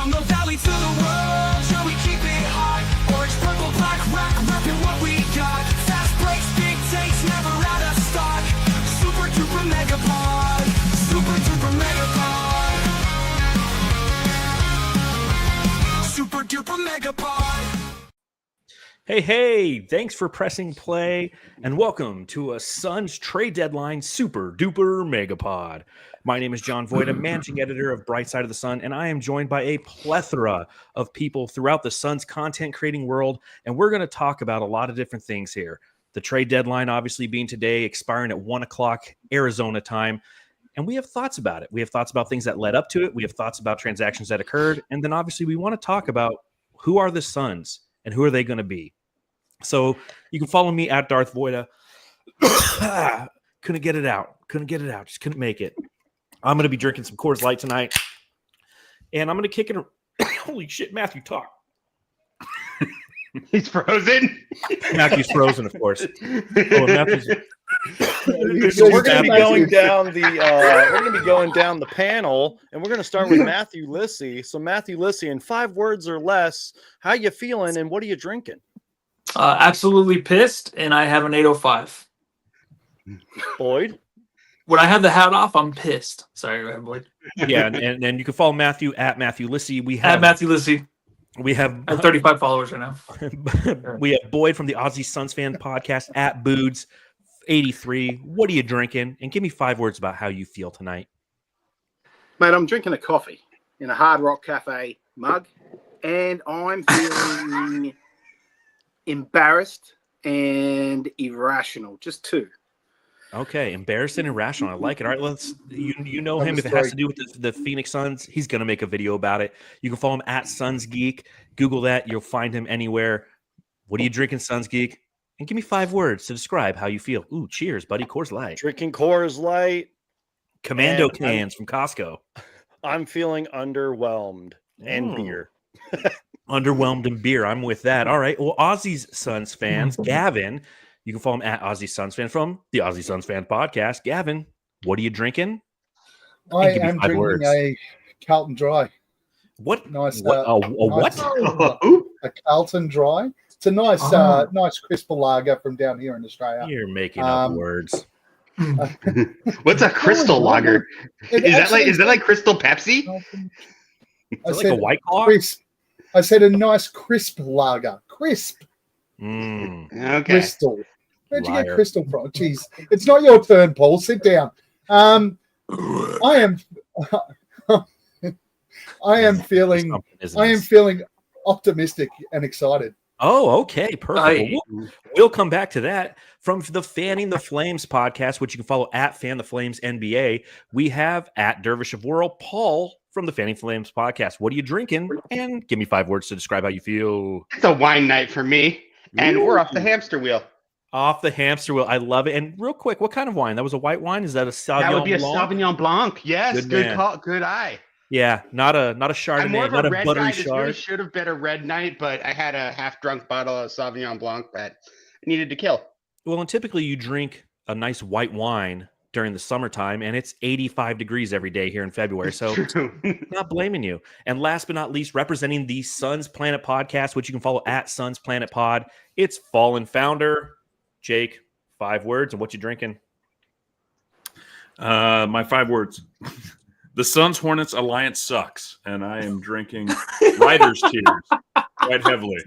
From the valley to the world, shall we keep it hot? Orange, purple, black, rock, reppin' what we got. Fast breaks, big takes, never out of stock. Super duper mega pod. Super duper mega pod. Super duper mega pod. Hey, thanks for pressing play and welcome to a Suns trade deadline super duper megapod. My name is John Voida, managing editor of Bright Side of the Sun, and I am joined by a plethora of people throughout the Suns content creating world, and we're going to talk about a lot of different things here. The trade deadline obviously being today, expiring at 1 o'clock Arizona time, and we have thoughts about it. We have thoughts about things that led up to it. We have thoughts about transactions that occurred, and then obviously we want to talk about who are the Suns and who are they going to be. So you can follow me at Darth Voida. Couldn't get it out. Just couldn't make it. I'm going to be drinking some Coors Light tonight. And I'm going to kick it. Holy shit, Matthew, talk. He's frozen. Matthew's frozen, of course. Oh, Matthew's... So we're going to be going down the panel, and we're going to start with Matthew Lissy. So Matthew Lissy, in 5 words or less, how you feeling and what are you drinking? Absolutely pissed, and I have an 805. Boyd? When I have the hat off, I'm pissed. Sorry, go ahead, Boyd. Yeah, and you can follow Matthew at Matthew Lissy. At Matthew Lissy. We have 35 followers right now. We have Boyd from the Aussie Suns Fan Podcast at Boods83. What are you drinking? And give me 5 words about how you feel tonight. Mate, I'm drinking a coffee in a Hard Rock Cafe mug, and I'm feeling embarrassed and irrational. Just 2. Okay, embarrassed and irrational. I like it. All right, let's. You know him. If it has to do with the Phoenix Suns, he's gonna make a video about it. You can follow him at Suns Geek. Google that. You'll find him anywhere. What are you drinking, Suns Geek? And give me 5 words to describe how you feel. Ooh, cheers, buddy. Coors Light. Drinking Coors Light. Commando cans from Costco. I'm feeling underwhelmed and beer. Underwhelmed in beer. I'm with that. All right. Well, Aussie's Suns fans, Gavin, you can follow him at Aussie Suns Fan from the Aussie Suns Fan Podcast. Gavin, what are you drinking? I am drinking a Carlton Dry. What? Nice. What? What? A Carlton Dry. It's a nice, nice crisp lager from down here in Australia. You're making up words. What's a crystal lager? Is that like Crystal Pepsi? Is it like a White Claw? Crisp. I said a nice crisp lager. Crisp. Okay. Crystal. Where'd you get crystal from? Jeez. It's not your turn, Paul. Sit down. I am feeling optimistic and excited. Oh, okay. Perfect. We'll come back to that. From the Fanning the Flames podcast, which you can follow at Fan the Flames NBA, we have at Dervish of World, Paul from the Fanning Flames podcast. What are you drinking? And give me 5 words to describe how you feel. It's a wine night for me. And we're off the hamster wheel. Off the hamster wheel. I love it. And real quick, what kind of wine? That was a white wine? Is that a Sauvignon Blanc? That would be a Sauvignon Blanc. Yes, good call, good eye. Yeah, not a Chardonnay, not a buttery Chard. It should have been a red night, but I had a half-drunk bottle of Sauvignon Blanc that I needed to kill. Well, and typically you drink a nice white wine during the summertime, and it's 85 degrees every day here in February. So not blaming you. And last but not least, representing the Suns Planet podcast, which you can follow at Suns Planet Pod, it's Fallen Founder. Jake, 5 words, and what you drinking? My 5 words. The Suns Hornets alliance sucks, and I am drinking Writer's Tears quite heavily.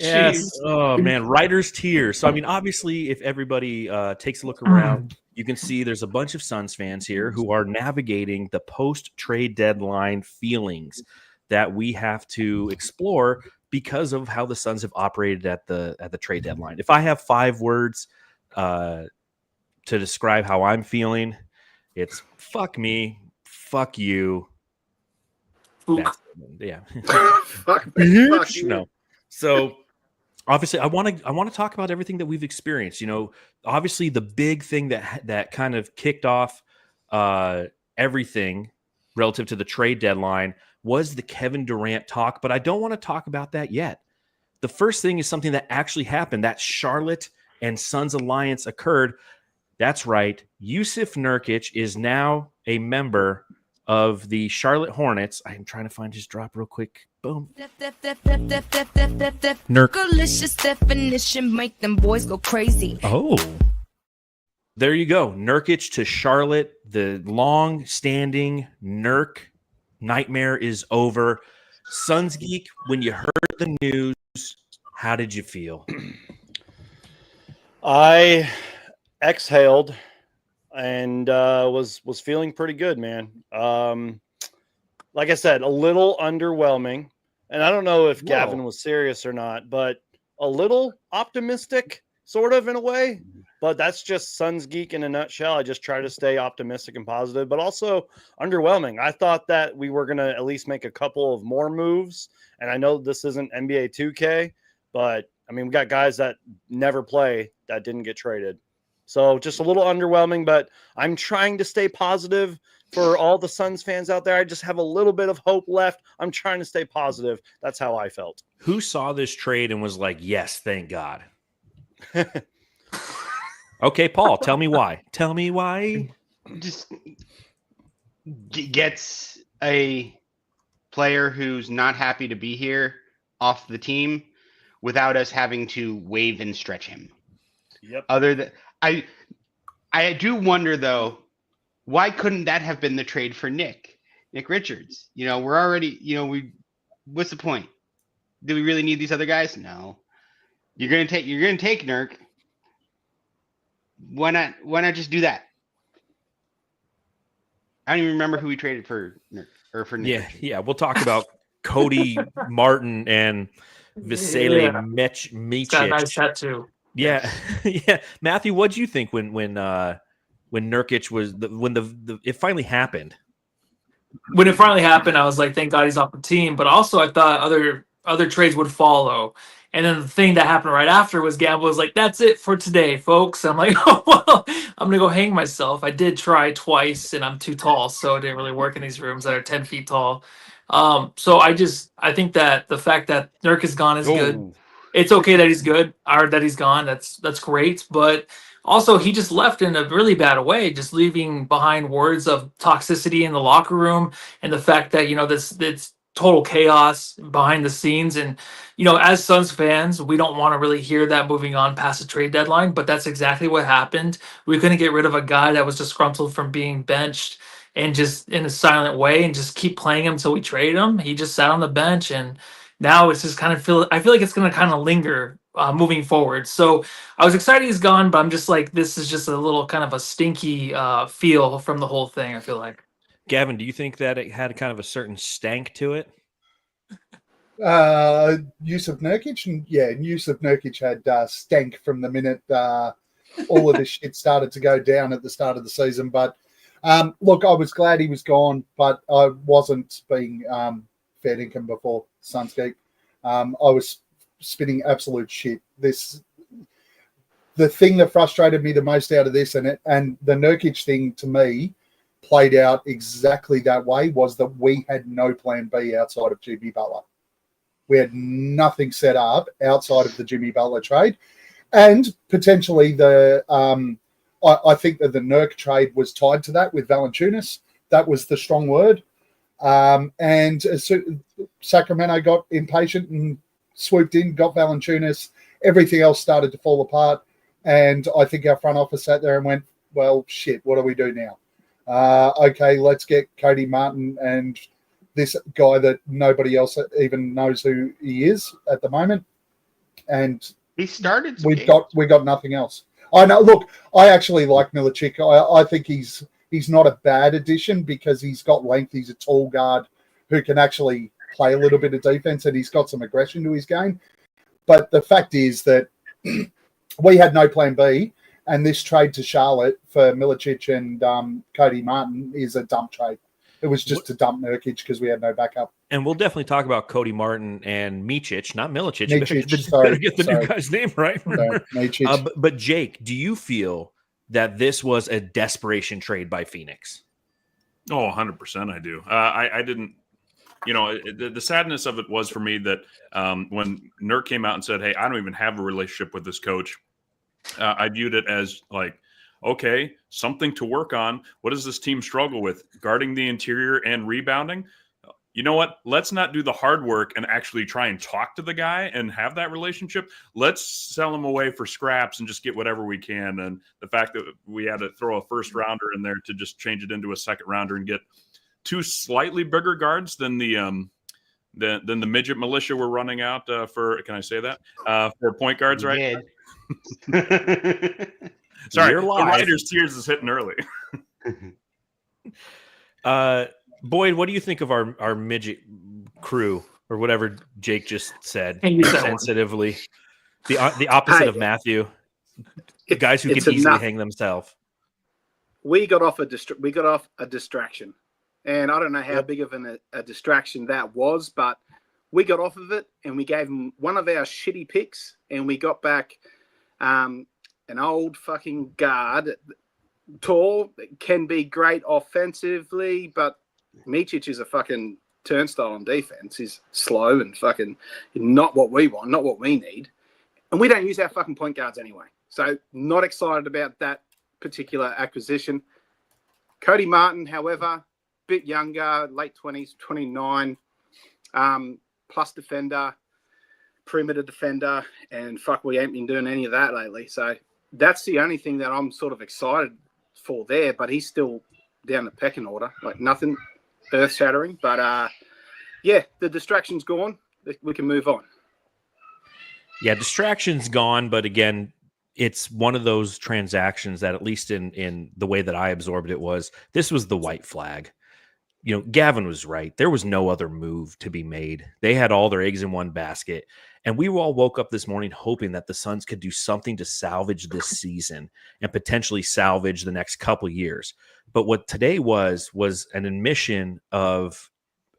Yes. Oh, man. Writer's Tears. So, I mean, obviously, if everybody takes a look around, you can see there's a bunch of Suns fans here who are navigating the post-trade deadline feelings that we have to explore because of how the Suns have operated at the trade deadline. If I have 5 words to describe how I'm feeling, it's fuck me, fuck you. Yeah. Fuck you. No. So obviously I want to talk about everything that we've experienced. You know, obviously the big thing that kind of kicked off everything relative to the trade deadline was the Kevin Durant talk, but I don't want to talk about that yet. The first thing is something that actually happened. That Charlotte and Suns alliance occurred. That's right. Yusuf Nurkic is now a member of the Charlotte Hornets. I am trying to find his drop real quick. Boom. Nurkalicious definition make them boys go crazy. Oh. There you go. Nurkic to Charlotte. The long-standing Nurk nightmare is over. Suns Geek, when you heard the news, how did you feel? I exhaled and was feeling pretty good, man. Like I said, a little underwhelming, and I don't know if Gavin was serious or not, but a little optimistic, sort of in a way. But that's just Suns Geek in a nutshell. I just try to stay optimistic and positive, but also underwhelming. I thought that we were going to at least make a couple of more moves, and I know this isn't NBA 2K, but I mean, we got guys that never play that didn't get traded. So just a little underwhelming, but I'm trying to stay positive for all the Suns fans out there. I just have a little bit of hope left. I'm trying to stay positive. That's how I felt. Who saw this trade and was like, yes, thank God? Okay, Paul, tell me why. Tell me why. Just gets a player who's not happy to be here off the team without us having to waive and stretch him. Yep. Other than I do wonder though, why couldn't that have been the trade for Nick Richards? You know, we're already, what's the point? Do we really need these other guys? No. You're gonna take Nurk. Why not just do that? I don't even remember who we traded for Nurk or for Nick. Yeah. We'll talk about Cody Martin and Vasily It's got a nice Micic. tattoo. Yeah, yeah. Matthew, what'd you think when Nurkic was when it finally happened? When it finally happened, I was like, thank God he's off the team. But also, I thought other trades would follow. And then the thing that happened right after was Gamble was like, that's it for today, folks. I'm like, oh, well, I'm going to go hang myself. I did try twice, and I'm too tall, so it didn't really work in these rooms that are 10 feet tall. So I think that the fact that Nurk is gone is good. It's okay that he's good or that he's gone. That's great. But also, he just left in a really bad way, just leaving behind words of toxicity in the locker room and the fact that, this total chaos behind the scenes. And, as Suns fans, we don't want to really hear that moving on past the trade deadline, but that's exactly what happened. We couldn't get rid of a guy that was disgruntled from being benched and just in a silent way and just keep playing him until we trade him. He just sat on the bench, and now it's just I feel like it's going to kind of linger moving forward. So I was excited he's gone, but I'm just like, this is just a little kind of a stinky feel from the whole thing, I feel like. Gavin, do you think that it had kind of a certain stank to it? Yusuf Nurkic, Yusuf Nurkic had stank from the minute all of this shit started to go down at the start of the season. But look, I was glad he was gone, but I wasn't being fair income before Suns Geek. I was spinning absolute shit. The thing that frustrated me the most out of this, and the Nurkic thing to me played out exactly that way, was that we had no plan B outside of Jimmy Butler. We had nothing set up outside of the Jimmy Butler trade, and potentially I think that the Nurk trade was tied to that with Valanciunas. That was the strong word. And Sacramento got impatient and swooped in, got Valanciunas. Everything else started to fall apart. And I think our front office sat there and went, well, shit, what do we do now? Okay, let's get Cody Martin and this guy that nobody else even knows who he is at the moment. And he started. We got nothing else. I know. Look, I actually like Milicic. I think he's not a bad addition because he's got length. He's a tall guard who can actually play a little bit of defense, and he's got some aggression to his game. But the fact is that we had no plan B, and this trade to Charlotte for Milicic and Cody Martin is a dump trade. It was just to dump Nurkic because we had no backup. And we'll definitely talk about Cody Martin and Micic, not Milicic. Micic, better get the new guy's name right. Micic. But Jake, do you feel that this was a desperation trade by Phoenix? Oh, 100% I do. I didn't, the sadness of it was for me that when Nurk came out and said, hey, I don't even have a relationship with this coach, I viewed it as like, Okay, something to work on. What does this team struggle with? Guarding the interior and rebounding. You know what? Let's not do the hard work and actually try and talk to the guy and have that relationship. Let's sell him away for scraps and just get whatever we can. And the fact that we had to throw a first rounder in there to just change it into a second rounder and get two slightly bigger guards than the midget militia we're running out for. Can I say that for point guards? You Right? did. Sorry, We're the live. writer's tears is hitting early. Boyd, what do you think of our midget crew or whatever Jake just said Can't use that one. sensitively? The opposite Hey, of Matthew. It- Guys who it's can easily enough. hang themselves. We got off a distraction, and I don't know how big of a distraction that was, but we got off of it, and we gave him one of our shitty picks, and we got back an old fucking guard, tall, can be great offensively, but Micic is a fucking turnstile on defense. He's slow and fucking not what we want, not what we need. And we don't use our fucking point guards anyway. So not excited about that particular acquisition. Cody Martin, however, bit younger, late 20s, 29, plus defender, perimeter defender, and fuck, we ain't been doing any of that lately. So that's the only thing that I'm sort of excited for there, but he's still down the pecking order. Like nothing earth-shattering, but yeah, the distraction's gone. We can move on. Yeah, distraction's gone, but again, it's one of those transactions that, at least in the way that I absorbed it, was this was the white flag. You know, Gavin was right. There was no other move to be made. They had all their eggs in one basket. And we all woke up this morning hoping that the Suns could do something to salvage this season and potentially salvage the next couple years. But what today was an admission of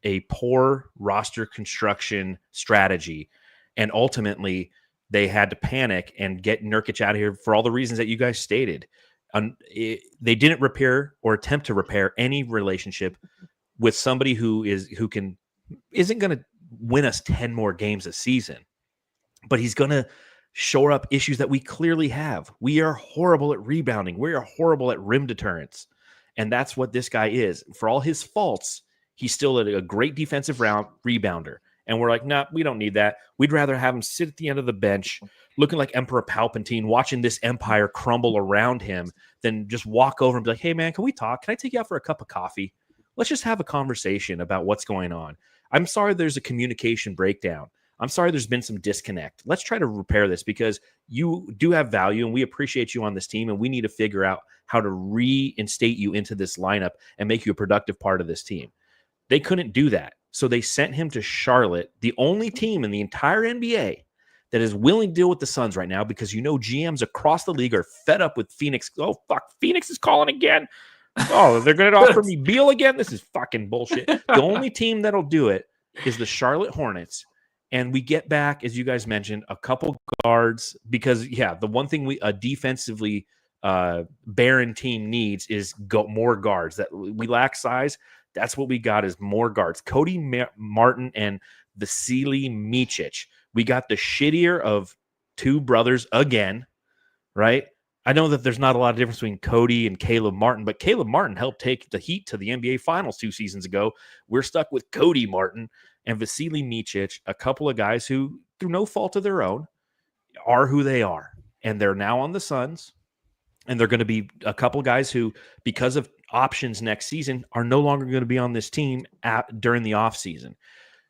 a poor roster construction strategy. And ultimately, they had to panic and get Nurkic out of here for all the reasons that you guys stated. They didn't repair or attempt to repair any relationship with somebody who isn't going to win us 10 more games a season, but he's going to shore up issues that we clearly have. We are horrible at rebounding. We are horrible at rim deterrence. And that's what this guy is. For all his faults, he's still a great defensive rebounder. And we're like, nah, we don't need that. We'd rather have him sit at the end of the bench looking like Emperor Palpatine, watching this empire crumble around him, than just walk over and be like, hey, man, can we talk? Can I take you out for a cup of coffee? Let's just have a conversation about what's going on. I'm sorry there's a communication breakdown. I'm sorry there's been some disconnect. Let's try to repair this, because you do have value and we appreciate you on this team, and we need to figure out how to reinstate you into this lineup and make you a productive part of this team. They couldn't do that. So they sent him to Charlotte, the only team in the entire NBA that is willing to deal with the Suns right now, because you know GMs across the league are fed up with Phoenix. Oh, fuck, Phoenix is calling again. Oh, they're going to offer me Beal again? This is fucking bullshit. The only team that'll do it is the Charlotte Hornets. And we get back, as you guys mentioned, a couple guards, because, yeah, the one thing a defensively barren team needs is more guards. That we lack size. That's what we got, is more guards. Cody Martin and Vasily Micic. We got the shittier of two brothers again, right? I know that there's not a lot of difference between Cody and Caleb Martin, but Caleb Martin helped take the Heat to the NBA Finals 2 seasons ago. We're stuck with Cody Martin and Vasily Micic, a couple of guys who, through no fault of their own, are who they are. And they're now on the Suns. And they're going to be a couple of guys who, because of options next season, are no longer going to be on this team during the offseason.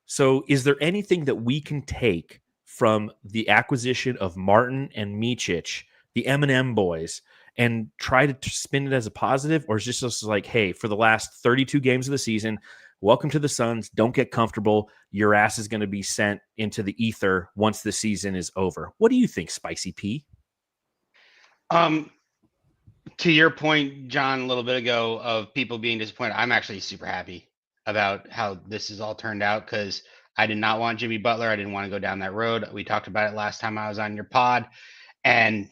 So is there anything that we can take from the acquisition of Martin and Micic, the M&M boys, and try to spin it as a positive? Or is this just like, hey, for the last 32 games of the season, welcome to the Suns. Don't get comfortable. Your ass is going to be sent into the ether once the season is over. What do you think, Spicy P? To your point, John, a little bit ago, of people being disappointed, I'm actually super happy about how this has all turned out, because I did not want Jimmy Butler. I didn't want to go down that road. We talked about it last time I was on your pod. And,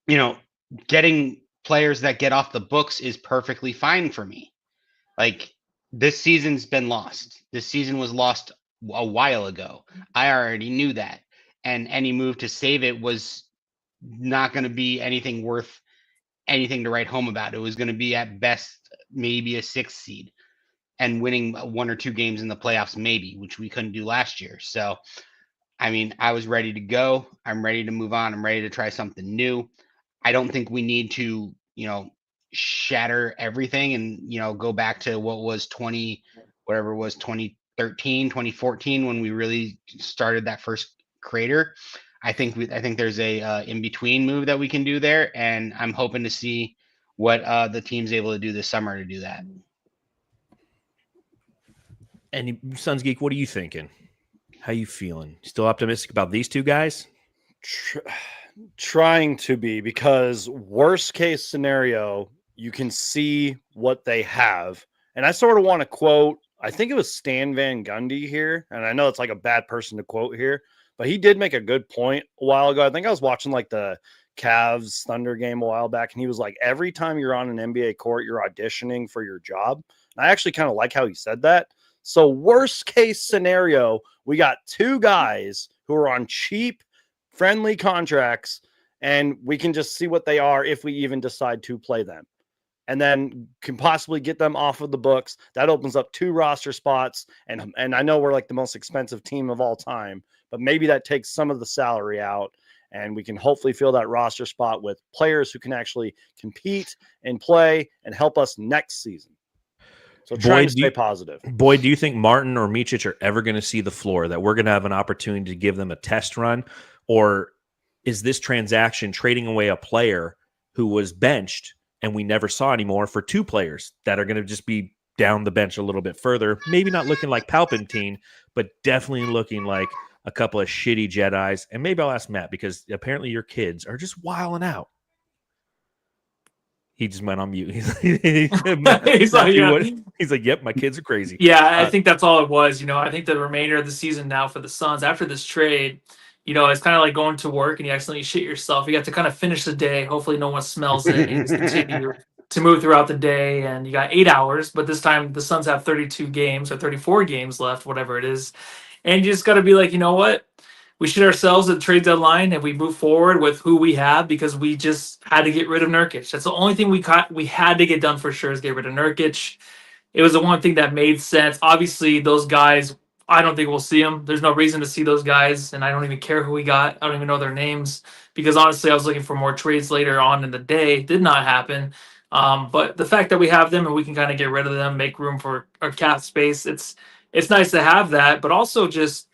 you know, getting players that get off the books is perfectly fine for me. Like, this season's been lost. This season was lost a while ago. I already knew that. And any move to save it was not going to be anything worth anything to write home about. It was going to be at best maybe a 6th seed and winning 1 or 2 games in the playoffs, maybe, which we couldn't do last year. So, I mean, I was ready to go. I'm ready to move on. I'm ready to try something new. I don't think we need to, shatter everything and, go back to what was 2013, 2014 when we really started that first crater. I think there's a in between move that we can do there, and I'm hoping to see what the team's able to do this summer to do that. And Suns Geek, what are you thinking? How you feeling? Still optimistic about these two guys? Trying to be, because worst case scenario, you can see what they have. And I sort of want to quote, I think it was Stan Van Gundy here. And I know it's like a bad person to quote here, but he did make a good point a while ago. I think I was watching like the Cavs Thunder game a while back. And he was like, every time you're on an NBA court, you're auditioning for your job. And I actually kind of like how he said that. So worst case scenario, we got 2 guys who are on cheap, friendly contracts, and we can just see what they are if we even decide to play them. And then can possibly get them off of the books. That opens up 2 roster spots. And I know we're like the most expensive team of all time, but maybe that takes some of the salary out. And we can hopefully fill that roster spot with players who can actually compete and play and help us next season. So trying to stay positive. Boyd, do you think Martin or Micic are ever going to see the floor, that we're going to have an opportunity to give them a test run? Or is this transaction trading away a player who was benched and we never saw anymore for 2 players that are going to just be down the bench a little bit further? Maybe not looking like Palpatine, but definitely looking like a couple of shitty Jedis. And maybe I'll ask Matt, because apparently your kids are just wilding out. He just went on mute. He's like, yep, my kids are crazy. Yeah, I think that's all it was. I think the remainder of the season now for the Suns after this trade, it's kind of like going to work and you accidentally shit yourself. You got to kind of finish the day. Hopefully no one smells it. And just continue to move throughout the day. And you got 8 hours, but this time the Suns have 32 games or 34 games left, whatever it is. And you just got to be like, you know what? We shit ourselves at the trade deadline and we move forward with who we have, because we just had to get rid of Nurkic. That's the only thing we had to get done for sure, is get rid of Nurkic. It was the one thing that made sense. Obviously, those guys, I don't think we'll see them. There's no reason to see those guys, and I don't even care who we got. I don't even know their names, because honestly, I was looking for more trades later on in the day. It did not happen. But the fact that we have them and we can kind of get rid of them, make room for our cap space, it's nice to have that. But also just,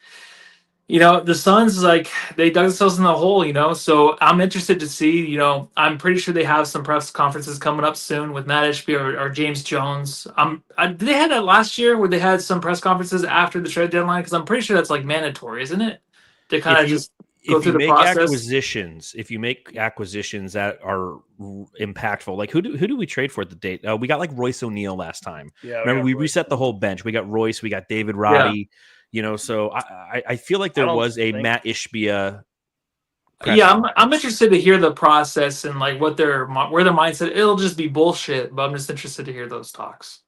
the Suns, like, they dug themselves in the hole, so I'm interested to see, I'm pretty sure they have some press conferences coming up soon with Matt Ishbia or James Jones. Did they have that last year where they had some press conferences after the trade deadline? Because I'm pretty sure that's like mandatory, isn't it? To kind of just go through the process. If you make acquisitions that are impactful, like who do we trade for at the date? We got like Royce O'Neal last time. Yeah, remember we reset the whole bench. We got Royce, we got David Roddy. Yeah. So I feel like there was a Matt Ishbia. Yeah, I'm interested to hear the process and like where their mindset. It'll just be bullshit, but I'm just interested to hear those talks.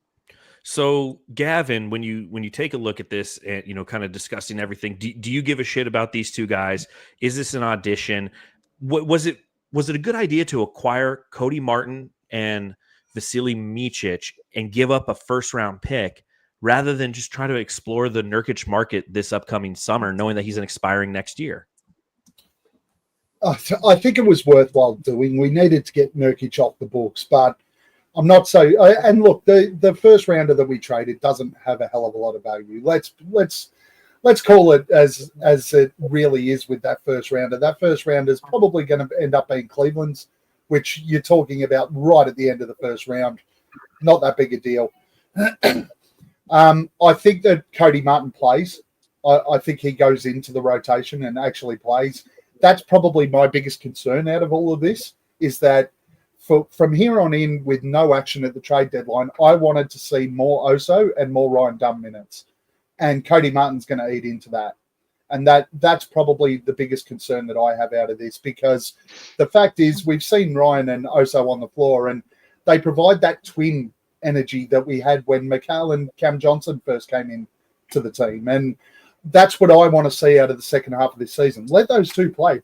So Gavin, when you take a look at this and kind of discussing everything, do you give a shit about these 2 guys? Is this an audition? Was it a good idea to acquire Cody Martin and Vasily Micic and give up a 1st-round pick, rather than just try to explore the Nurkic market this upcoming summer, knowing that he's expiring next year? I think it was worthwhile doing. We needed to get Nurkic off the books, but I'm not so. And look, the first rounder that we traded doesn't have a hell of a lot of value. Let's call it as it really is with that first rounder. That first rounder is probably going to end up being Cleveland's, which you're talking about right at the end of the first round. Not that big a deal. I think that Cody Martin plays. I think he goes into the rotation and actually plays. That's probably my biggest concern out of all of this, is that from here on in, with no action at the trade deadline, I wanted to see more Oso and more Ryan Dunn minutes. And Cody Martin's going to eat into that. And that's probably the biggest concern that I have out of this, because the fact is we've seen Ryan and Oso on the floor, and they provide that twin energy that we had when McHale and Cam Johnson first came in to the team. And that's what I want to see out of the second half of this season. Let those 2 play.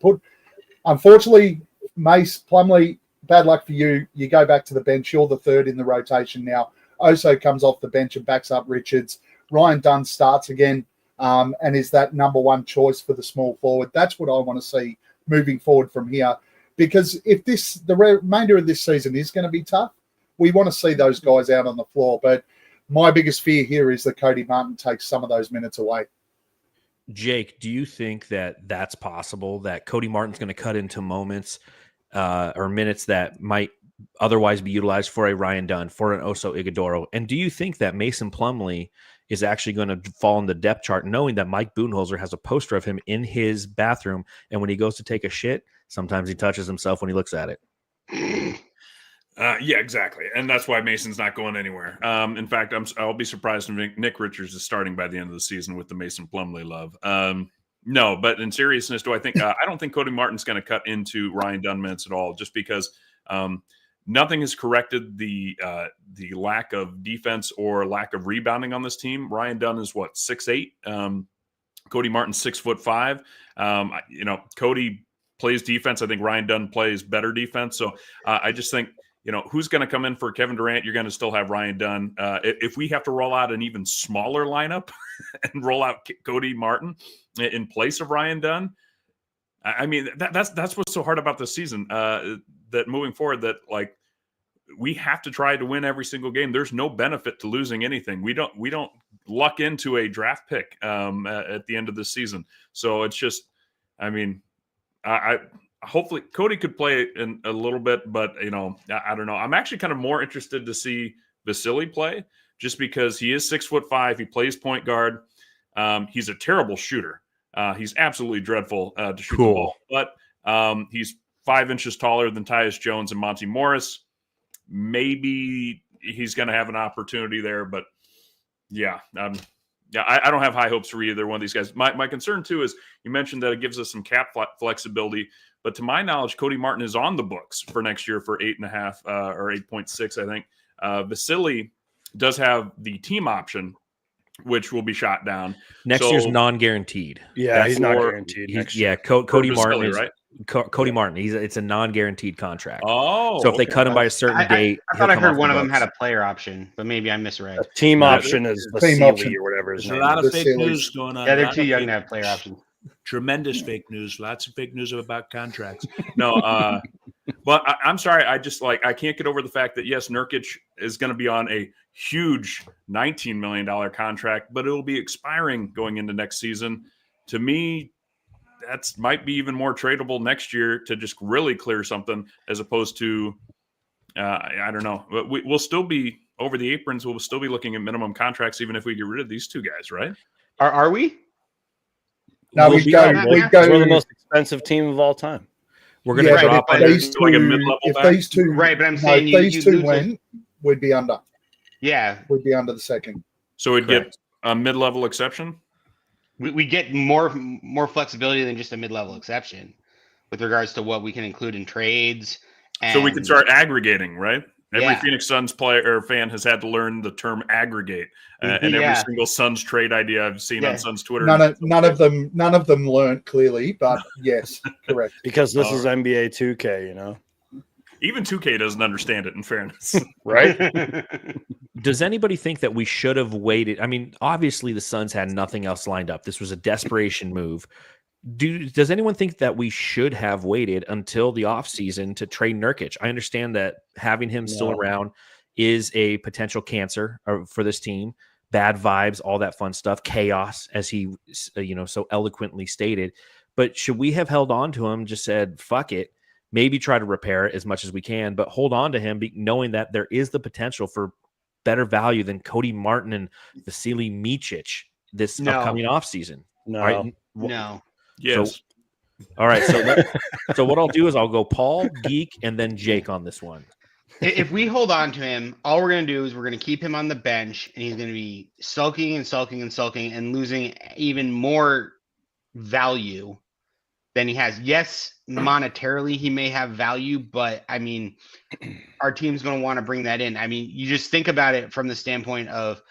Unfortunately, Mace Plumlee bad luck for you. You go back to the bench. You're the third in the rotation now. Oso comes off the bench and backs up Richards. Ryan Dunn starts again and is that number one choice for the small forward. That's what I want to see moving forward from here. Because if the remainder of this season is going to be tough, we want to see those guys out on the floor. But my biggest fear here is that Cody Martin takes some of those minutes away. Jake, do you think that that's possible, that Cody Martin's going to cut into moments or minutes that might otherwise be utilized for a Ryan Dunn, for an Oso Ighodaro? And do you think that Mason Plumlee is actually going to fall in the depth chart, knowing that Mike Budenholzer has a poster of him in his bathroom, and when he goes to take a shit, sometimes he touches himself when he looks at it? Yeah, exactly. And that's why Mason's not going anywhere. In fact, I'll be surprised if Nick Richards is starting by the end of the season with the Mason Plumlee love. No, but in seriousness, I don't think Cody Martin's going to cut into Ryan Dunn minutes at all, just because nothing has corrected the lack of defense or lack of rebounding on this team. Ryan Dunn is 6'8". Cody Martin's 6'5". Cody plays defense. I think Ryan Dunn plays better defense. So I just think, who's going to come in for Kevin Durant? You're going to still have Ryan Dunn. If we have to roll out an even smaller lineup and roll out Cody Martin in place of Ryan Dunn, I mean, that's what's so hard about this season, that moving forward, that we have to try to win every single game. There's no benefit to losing anything. We don't luck into a draft pick at the end of this season. So it's just, I mean, I hopefully Cody could play in a little bit, but I don't know. I'm actually kind of more interested to see Vasily play, just because he is 6'5". He plays point guard. He's a terrible shooter. He's absolutely dreadful to shoot the ball, but he's 5 inches taller than Tyus Jones and Monty Morris. Maybe he's going to have an opportunity there, but yeah. I don't have high hopes for either one of these guys. My concern too is, you mentioned that it gives us some cap flexibility, but to my knowledge, Cody Martin is on the books for next year for 8.5 or 8.6, I think. Vasily does have the team option, which will be shot down. Next year's non-guaranteed. Yeah, he's not guaranteed next year. Cody Martin Vasily, is right? Cody Martin. It's a non-guaranteed contract. Oh, so if they cut him by a certain date, I thought I heard one of them had a player option, but maybe I misread. A team option is Vasily or whatever his There's a name lot is. of fake news going on. Yeah, they're Lot too of young fake- to have player options. Tremendous fake news. Lots of fake news about contracts. No, but I'm sorry. I just I can't get over the fact that, yes, Nurkic is going to be on a huge $19 million contract, but it'll be expiring going into next season. To me, that's might be even more tradable next year to just really clear something, as opposed to, I don't know. But we'll still be over the aprons. We'll still be looking at minimum contracts, even if we get rid of these two guys, right? Are we? No, We'll we be go. on- We We're go. the most expensive team of all time. we're going to Yeah, drop but under. if these like a two- mid-level if back? these two, Right, but I'm no, saying if you these two lose win, we'd be under. Yeah, We'd be under the second. So we'd Correct. get a mid-level exception. we get more flexibility than just a mid-level exception with regards to what we can include in trades. So we can and- start aggregating, right? Every Yeah. Phoenix Suns player or fan has had to learn the term aggregate, and every Yeah. single Suns trade idea I've seen Yeah. on Suns Twitter. None of them learned clearly, but yes, correct. Because this is NBA 2K, Even 2K doesn't understand it, in fairness. right? Does anybody think that we should have waited? I mean, obviously the Suns had nothing else lined up. This was a desperation move. Does anyone think that we should have waited until the offseason to trade Nurkic? I understand that having him still around is a potential cancer for this team. Bad vibes, all that fun stuff, chaos, as he so eloquently stated. But should we have held on to him, just said, fuck it, maybe try to repair it as much as we can, but hold on to him, knowing that there is the potential for better value than Cody Martin and Vasily Micic this upcoming offseason? No. Right? No. Yes. All right. So what I'll do is I'll go Paul, Geek, and then Jake on this one. If we hold on to him, all we're going to do is we're going to keep him on the bench, and he's going to be sulking and sulking and sulking and losing even more value than he has. Yes, monetarily he may have value, but I mean, our team's going to want to bring that in. I mean, you just think about it from the standpoint of,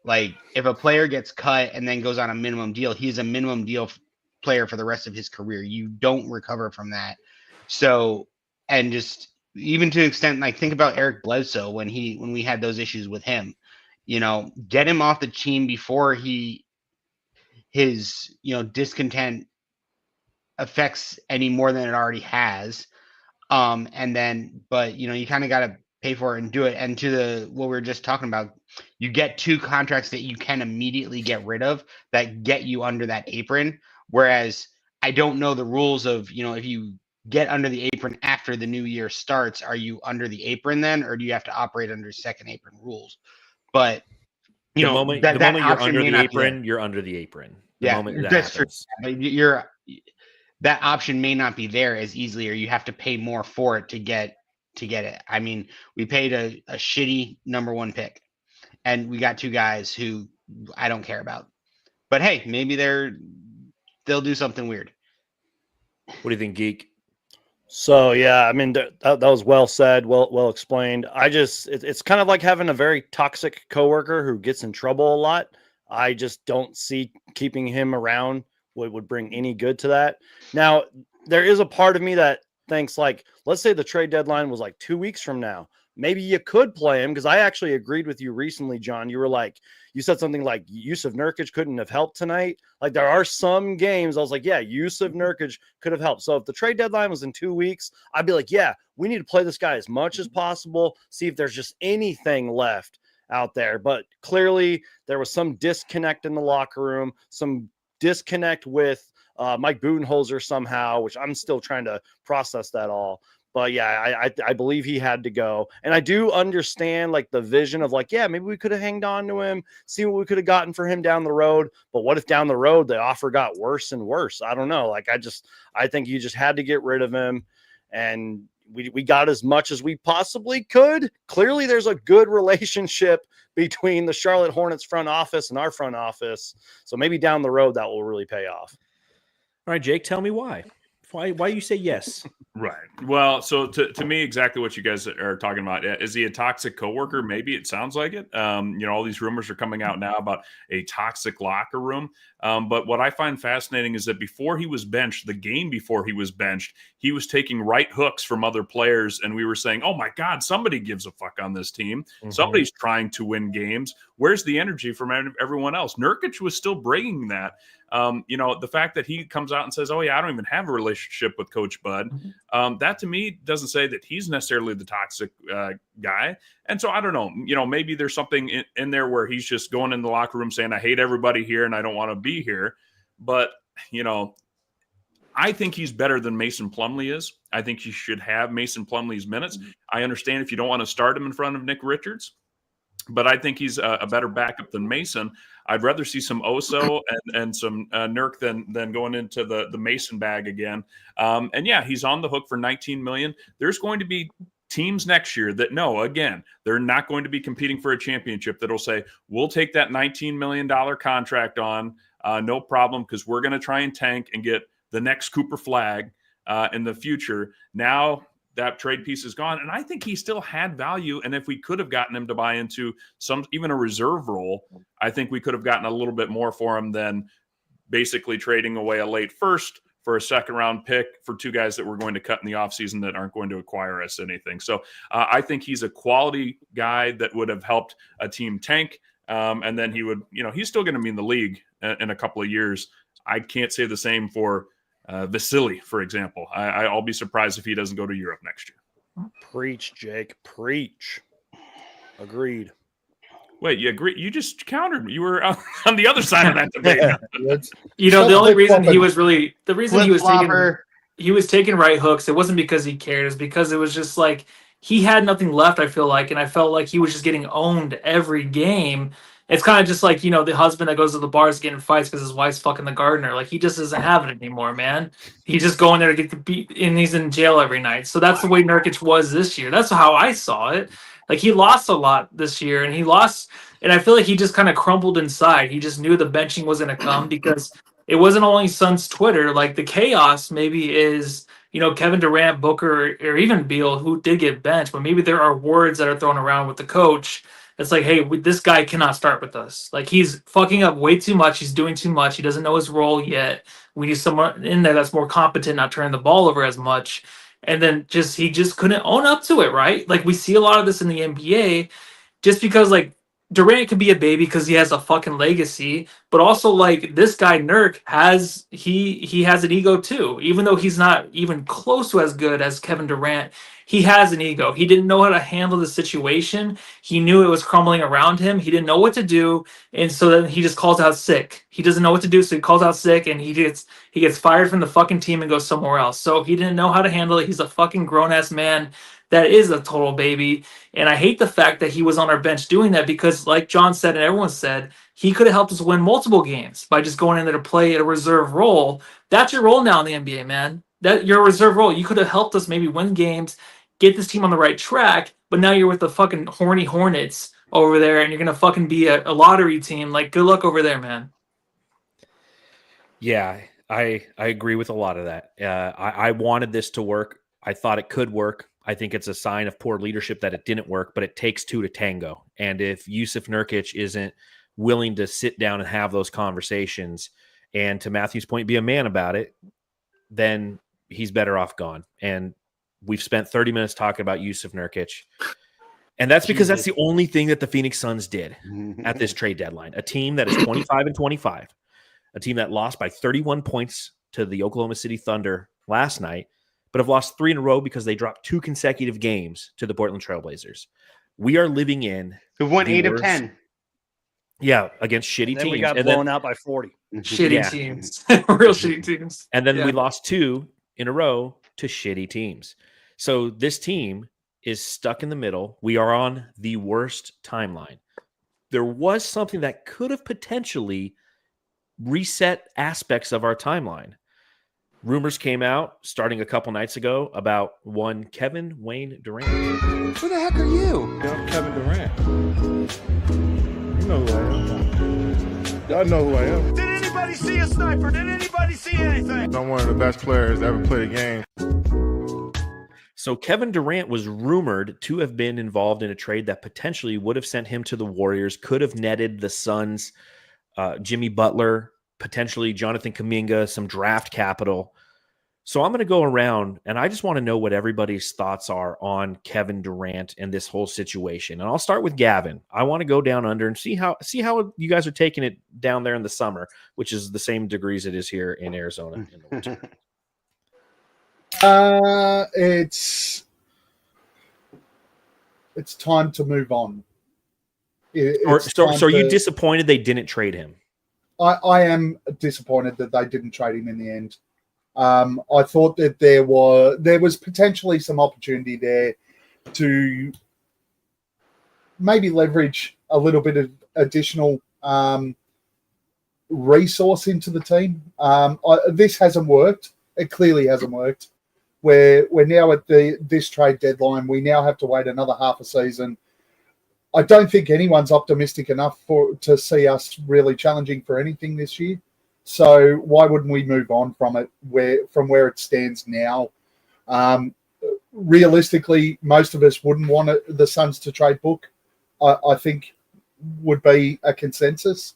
if a player gets cut and then goes on a minimum deal, he's a minimum deal player for the rest of his career. You don't recover from that. So, and just even to an extent, like think about Eric Bledsoe when we had those issues with him. Get him off the team before his discontent affects any more than it already has. And then, but you kind of got to pay for it and do it. And to what we were just talking about, you get 2 contracts that you can immediately get rid of that get you under that apron. Whereas I don't know the rules of, if you get under the apron after the new year starts, are you under the apron then, or do you have to operate under second apron rules? But The moment that you're option under may the not be there. apron, you're under the apron. The Yeah, moment that that's true. happens. But that option may not be there as easily, or you have to pay more for it to get it. I mean, we paid a shitty number 1 pick, and we got 2 guys who I don't care about. But hey, maybe they'll do something weird. What do you think, Geek? So yeah, I mean that was well said, well explained. It's kind of like having a very toxic coworker who gets in trouble a lot. I just don't see keeping him around would bring any good to that. Now, there is a part of me that thinks, like, let's say the trade deadline was like 2 weeks from now. Maybe you could play him, because I actually agreed with you recently, John. You said something like Yusuf Nurkic couldn't have helped tonight. Like, there are some games I was like, yeah, Yusuf Nurkic could have helped. So if the trade deadline was in 2 weeks, I'd be like, yeah, we need to play this guy as much as possible, see if there's just anything left out there. But clearly there was some disconnect in the locker room, some disconnect with Mike Budenholzer somehow, which I'm still trying to process that all. But yeah, I believe he had to go. And I do understand like the vision of like, yeah, maybe we could have hanged on to him, see what we could have gotten for him down the road. But what if down the road the offer got worse and worse? I don't know. Like, I think you just had to get rid of him. And we got as much as we possibly could. Clearly there's a good relationship between the Charlotte Hornets front office and our front office. So maybe down the road that will really pay off. All right, Jake, tell me why. Why you say yes? Right. Well, so to me, exactly what you guys are talking about. Is he a toxic coworker? Maybe it sounds like it. All these rumors are coming out now about a toxic locker room. But what I find fascinating is that before he was benched, the game before he was benched, he was taking right hooks from other players. And we were saying, oh my God, somebody gives a fuck on this team. Mm-hmm. Somebody's trying to win games. Where's the energy from everyone else? Nurkic was still bringing that. The fact that he comes out and says, oh yeah, I don't even have a relationship with Coach Bud. That to me doesn't say that he's necessarily the toxic guy. And so I don't know, maybe there's something in there where he's just going in the locker room saying, I hate everybody here and I don't want to be here. But, I think he's better than Mason Plumlee is. I think you should have Mason Plumlee's minutes. I understand if you don't want to start him in front of Nick Richards, but I think he's a better backup than Mason. I'd rather see some Oso and some Nurk than going into the Mason bag again. And yeah, he's on the hook for $19 million. There's going to be teams next year that know, again, they're not going to be competing for a championship that'll say, we'll take that $19 million contract on, no problem, because we're going to try and tank and get the next Cooper Flag in the future. Now that trade piece is gone. And I think he still had value. And if we could have gotten him to buy into even a reserve role, I think we could have gotten a little bit more for him than basically trading away a late first for a second round pick for 2 guys that we're going to cut in the offseason that aren't going to acquire us anything. So I think he's a quality guy that would have helped a team tank. And then he would, he's still going to be in the league in a couple of years. I can't say the same for Vasily, for example. I'll be surprised if he doesn't go to Europe next year. Preach, Jake. Preach. Agreed. Wait, you agree? You just countered me. You were on the other side of that debate. The only reason he was taking right hooks, it wasn't because he cared. It was because it was just like he had nothing left, I feel like, and I felt like he was just getting owned every game. It's kind of just like, the husband that goes to the bars getting fights because his wife's fucking the gardener. Like, he just doesn't have it anymore, man. He's just going there to get the beat, and he's in jail every night. So that's the way Nurkic was this year. That's how I saw it. Like, he lost a lot this year, and I feel like he just kind of crumbled inside. He just knew the benching was going to come because it wasn't only Suns Twitter. Like, the chaos maybe is, Kevin Durant, Booker, or even Beal, who did get benched, but maybe there are words that are thrown around with the coach. It's like, hey, this guy cannot start with us. Like, he's fucking up way too much. He's doing too much. He doesn't know his role yet. We need someone in there that's more competent, not turning the ball over as much. and then he just couldn't own up to it, right? Like we see a lot of this in the NBA, just because like Durant could be a baby because he has a fucking legacy, but also like this guy Nurk he has an ego too. Even though he's not even close to as good as Kevin Durant, he has an ego. He didn't know how to handle the situation. He knew it was crumbling around him. He didn't know what to do, and so then he just calls out sick. He doesn't know what to do, so he calls out sick, and he gets fired from the fucking team and goes somewhere else. So he didn't know how to handle it. He's a fucking grown ass man that is a total baby. And I hate the fact that he was on our bench doing that because, like John said and everyone said, he could have helped us win multiple games by just going in there to play a reserve role. That's your role now in the NBA, man. That your reserve role. You could have helped us maybe win games, get this team on the right track, but now you're with the fucking horny Hornets over there and you're going to fucking be a lottery team. Like, good luck over there, man. Yeah, I agree with a lot of that. I wanted this to work. I thought it could work. I think it's a sign of poor leadership that it didn't work, but it takes two to tango. And if Yusuf Nurkic isn't willing to sit down and have those conversations and, to Matthew's point, be a man about it, then he's better off gone. And we've spent 30 minutes talking about Yusuf Nurkic. And that's because that's the only thing that the Phoenix Suns did at this trade deadline. A team that is 25-25, a team that lost by 31 points to the Oklahoma City Thunder last night, but have lost 3 in a row because they dropped 2 consecutive games to the Portland Trailblazers. We are living in Who've won 8 of 10. Yeah, against shitty teams. We got blown out by 40. Shitty teams. Real shitty teams. And then we lost 2 in a row to shitty teams. So this team is stuck in the middle. We are on the worst timeline. There was something that could have potentially reset aspects of our timeline. Rumors came out starting a couple nights ago about one Kevin Wayne Durant. Who the heck are you? I'm Kevin Durant. You know who I am. Y'all know who I am. Did anybody see a sniper? Did anybody see anything? I'm one of the best players to ever play the game. So Kevin Durant was rumored to have been involved in a trade that potentially would have sent him to the Warriors, could have netted the Suns, Jimmy Butler, potentially Jonathan Kuminga, some draft capital. So I'm going to go around and I just want to know what everybody's thoughts are on Kevin Durant and this whole situation. And I'll start with Gavin. I want to go down under and see how you guys are taking it down there in the summer, which is the same degrees it is here in Arizona in the winter. It's time to move on. So are you disappointed they didn't trade him? I am disappointed that they didn't trade him in the end. I thought that there was potentially some opportunity there to maybe leverage a little bit of additional resource into the team. This hasn't worked. It clearly hasn't worked. We're now at this trade deadline. We now have to wait another half a season. I don't think anyone's optimistic enough to see us really challenging for anything this year. So why wouldn't we move on from it from where it stands now? Realistically, most of us wouldn't want the Suns to trade Book. I think would be a consensus.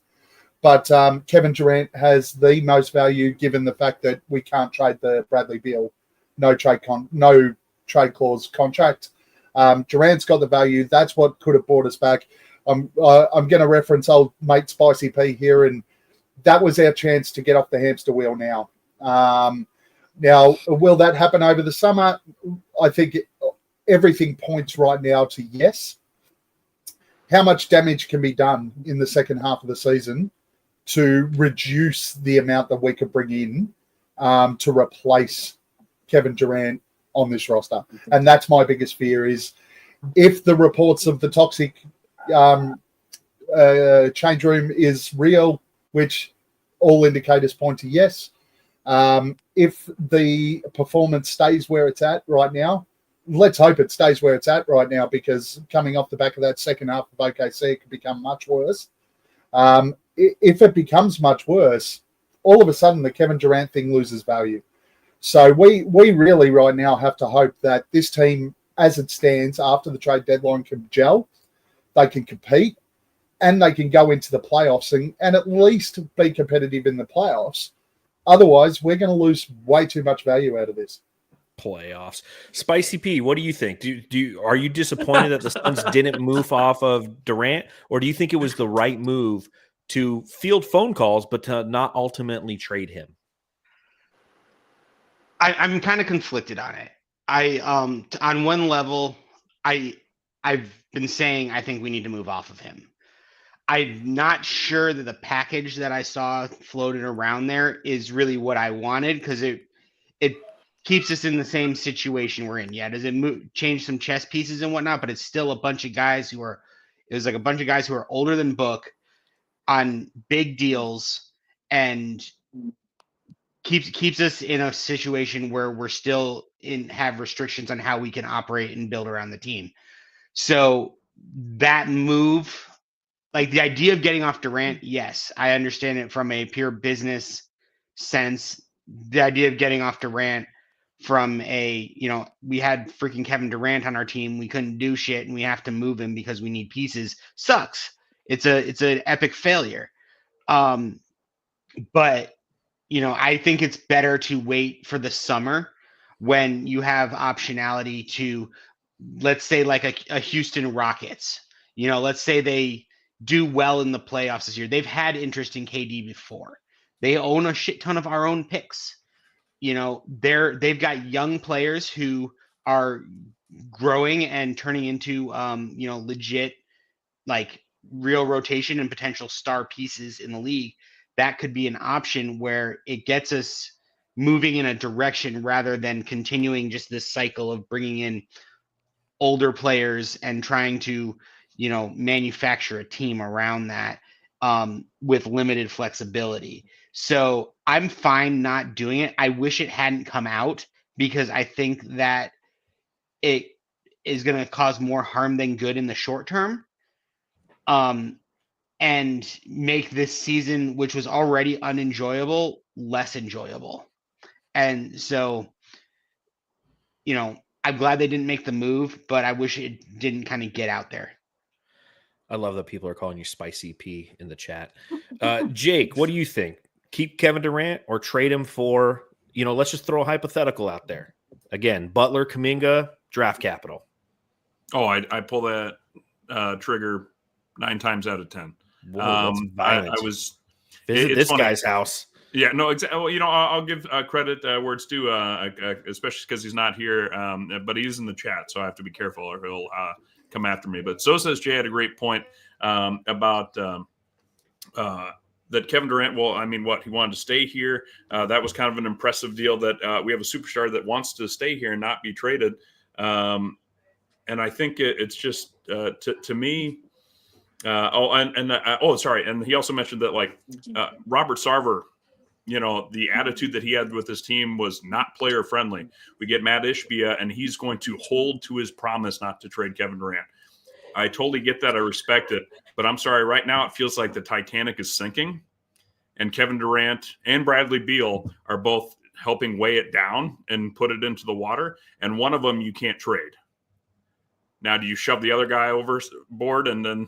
But Kevin Durant has the most value given the fact that we can't trade the Bradley Beal no trade clause contract. Durant's got the value. That's what could have brought us back. I'm going to reference old mate Spicy P here, and that was our chance to get off the hamster wheel now. Now, will that happen over the summer? I think everything points right now to yes. How much damage can be done in the second half of the season to reduce the amount that we could bring in to replace Kevin Durant on this roster? And that's my biggest fear is if the reports of the toxic change room is real, which all indicators point to yes. If the performance stays where it's at right now, let's hope it stays where it's at right now, because coming off the back of that second half of OKC, it could become much worse. If it becomes much worse, all of a sudden the Kevin Durant thing loses value. So we really right now have to hope that this team, as it stands after the trade deadline, can gel, they can compete, and they can go into the playoffs and at least be competitive in the playoffs. Otherwise, we're going to lose way too much value out of this. Playoffs. Spicy P, what do you think? Are you disappointed that the Suns didn't move off of Durant, or do you think it was the right move to field phone calls but to not ultimately trade him? I'm kind of conflicted on it. On one level, I've been saying I think we need to move off of him. I'm not sure that the package that I saw floated around there is really what I wanted, because it keeps us in the same situation we're in. Yeah, does it change some chess pieces and whatnot? But it's still a bunch of guys who are. It was like a bunch of guys who are older than Book on big deals, and keeps us in a situation where we're still have restrictions on how we can operate and build around the team. So that move, like the idea of getting off Durant, yes, I understand it from a pure business sense. The idea of getting off Durant from we had freaking Kevin Durant on our team, we couldn't do shit, and we have to move him because we need pieces, sucks. It's an epic failure. But I think it's better to wait for the summer when you have optionality to, let's say, like a Houston Rockets. Let's say they do well in the playoffs this year. They've had interest in KD before. They own a shit ton of our own picks. They've got young players who are growing and turning into legit, like, real rotation and potential star pieces in the league. That could be an option where it gets us moving in a direction rather than continuing just this cycle of bringing in older players and trying to, manufacture a team around that with limited flexibility. So I'm fine not doing it. I wish it hadn't come out, because I think that it is going to cause more harm than good in the short term. And make this season, which was already unenjoyable, less enjoyable. And so, I'm glad they didn't make the move, but I wish it didn't kind of get out there. I love that people are calling you Spicy P in the chat. Jake, what do you think? Keep Kevin Durant or trade him for, let's just throw a hypothetical out there. Again, Butler, Kuminga, draft capital. Oh, I pull that trigger 9 times out of 10. Whoa, I was visit this funny. guy's house. Yeah, no, exactly. Well, I'll give credit where it's due, especially because he's not here. But he's in the chat, so I have to be careful, or he'll come after me. But so says Jay had a great point about that Kevin Durant. Well, I mean, he wanted to stay here. That was kind of an impressive deal. That we have a superstar that wants to stay here and not be traded. And I think it's just to me. And he also mentioned that Robert Sarver, the attitude that he had with his team was not player friendly. We get Matt Ishbia, and he's going to hold to his promise not to trade Kevin Durant. I totally get that. I respect it, but I'm sorry. Right now, it feels like the Titanic is sinking, and Kevin Durant and Bradley Beal are both helping weigh it down and put it into the water. And one of them you can't trade. Now, do you shove the other guy overboard and then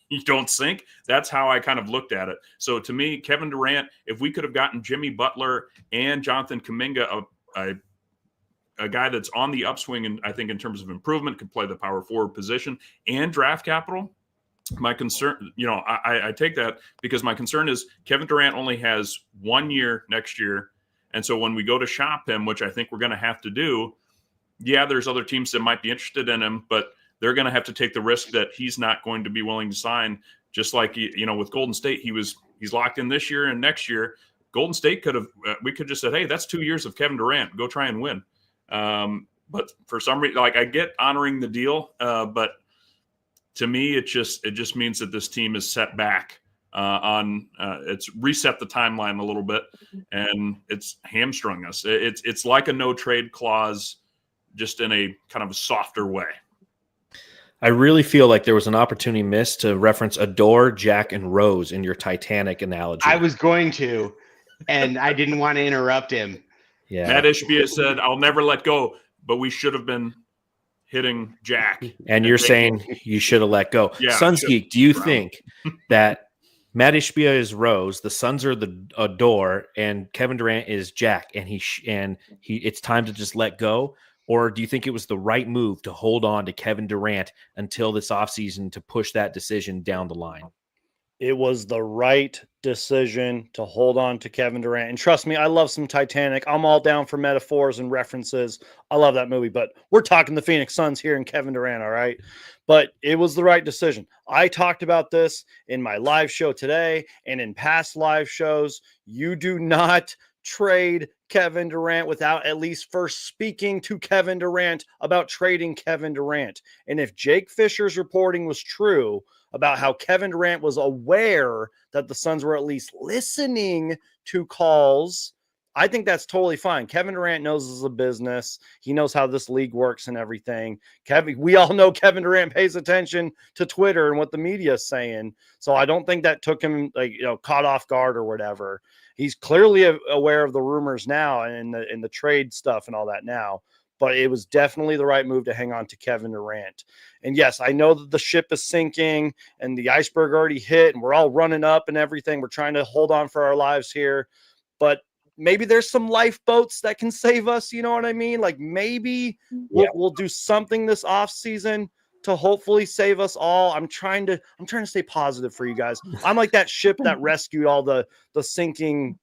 you don't sink? That's how I kind of looked at it. So to me, Kevin Durant, if we could have gotten Jimmy Butler and Jonathan Kuminga, a guy that's on the upswing, and I think in terms of improvement, could play the power forward position and draft capital. My concern, I take that because my concern is Kevin Durant only has 1 year next year. And so when we go to shop him, which I think we're going to have to do, yeah, there's other teams that might be interested in him, but they're going to have to take the risk that he's not going to be willing to sign. Just like, with Golden State, he's locked in this year and next year. Golden State we could just said, hey, that's 2 years of Kevin Durant. Go try and win. But for some reason, I get honoring the deal, but to me, it just means that this team is set back it's reset the timeline a little bit, and it's hamstrung us. It's like a no trade clause, just in a kind of a softer way. I really feel like there was an opportunity missed to reference Adore, Jack, and Rose in your Titanic analogy. I was going to, and I didn't want to interrupt him. Yeah. Matt Ishbia said, I'll never let go, but we should have been hitting Jack. And you're saying you should have let go. Yeah, Suns Geek, do you think that Matt Ishbia is Rose, the Suns are the door, and Kevin Durant is Jack, and it's time to just let go? Or do you think it was the right move to hold on to Kevin Durant until this offseason to push that decision down the line? It was the right decision to hold on to Kevin Durant. And trust me, I love some Titanic. I'm all down for metaphors and references. I love that movie, but we're talking the Phoenix Suns here and Kevin Durant, all right? But it was the right decision. I talked about this in my live show today and in past live shows. You do not trade Kevin Durant without at least first speaking to Kevin Durant about trading Kevin Durant. And if Jake Fisher's reporting was true about how Kevin Durant was aware that the Suns were at least listening to calls, I think that's totally fine. Kevin Durant knows this is a business. He knows how this league works and everything. We all know Kevin Durant pays attention to Twitter and what the media is saying. So I don't think that took him caught off guard or whatever. He's clearly aware of the rumors now and the trade stuff and all that now. But it was definitely the right move to hang on to Kevin Durant. And yes, I know that the ship is sinking and the iceberg already hit and we're all running up and everything. We're trying to hold on for our lives here. But maybe there's some lifeboats that can save us. You know what I mean? Like maybe we'll do something this offseason to hopefully save us all. I'm trying to stay positive for you guys. I'm like that ship that rescued all the sinking,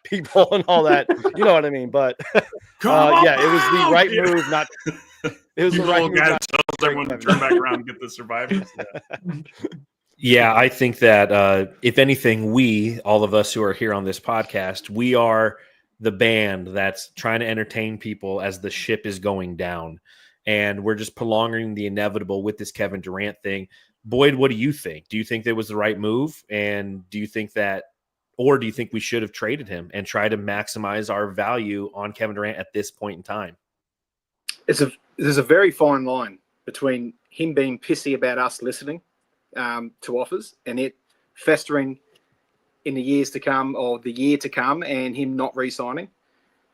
people and all that. You know what I mean? But it was the right move. It was the right move. Guy tells everyone to turn back around and get the survivors. Yeah, I think that if anything, all of us who are here on this podcast, we are the band that's trying to entertain people as the ship is going down. And we're just prolonging the inevitable with this Kevin Durant thing. Boyd, what do you think? Do you think that was the right move? And do you think we should have traded him and try to maximize our value on Kevin Durant at this point in time? There's a very fine line between him being pissy about us listening to offers and it festering in the years to come or the year to come and him not re-signing.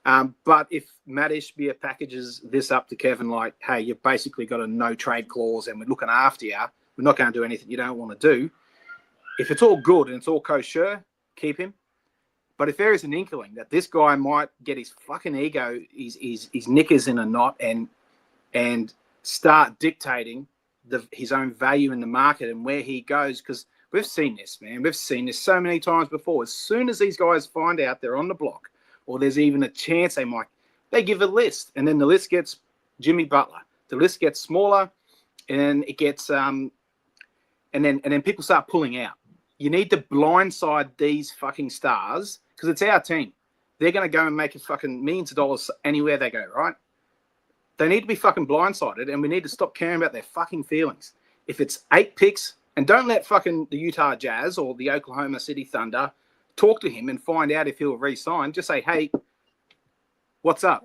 But if Matt Ishbia packages this up to Kevin like, hey, you've basically got a no trade clause and we're looking after you, we're not going to do anything you don't want to do. If it's all good and it's all kosher, keep him. But if there is an inkling that this guy might get his fucking ego, his knickers in a knot and start dictating his own value in the market and where he goes, because we've seen this, man. We've seen this so many times before. As soon as these guys find out they're on the block, or there's even a chance they give a list, and then the list gets Jimmy Butler. The list gets smaller, and it gets and then people start pulling out. You need to blindside these fucking stars because it's our team. They're going to go and make a fucking millions of dollars anywhere they go, right? They need to be fucking blindsided, and we need to stop caring about their fucking feelings. If it's 8 picks, and don't let fucking the Utah Jazz or the Oklahoma City Thunder talk to him and find out if he'll re-sign. Just say, hey, what's up?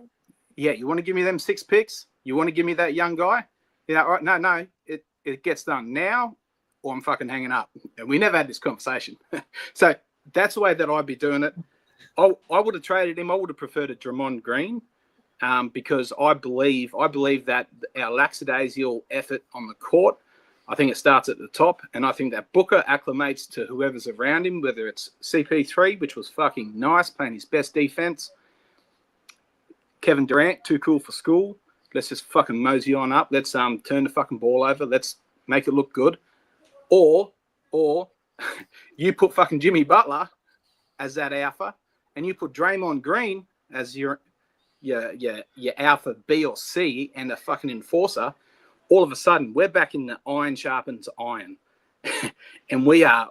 Yeah, you want to give me them 6 picks? You want to give me that young guy? Yeah, all right. No, it gets done now or I'm fucking hanging up. And we never had this conversation. So that's the way that I'd be doing it. I would have traded him. I would have preferred a Draymond Green because I believe that our lackadaisical effort on the court, I think it starts at the top, and I think that Booker acclimates to whoever's around him, whether it's CP3, which was fucking nice, playing his best defense. Kevin Durant, too cool for school. Let's just fucking mosey on up. Let's turn the fucking ball over. Let's make it look good. Or you put fucking Jimmy Butler as that alpha, and you put Draymond Green as your alpha B or C and a fucking enforcer. All of a sudden, we're back in the iron sharpens iron, and we are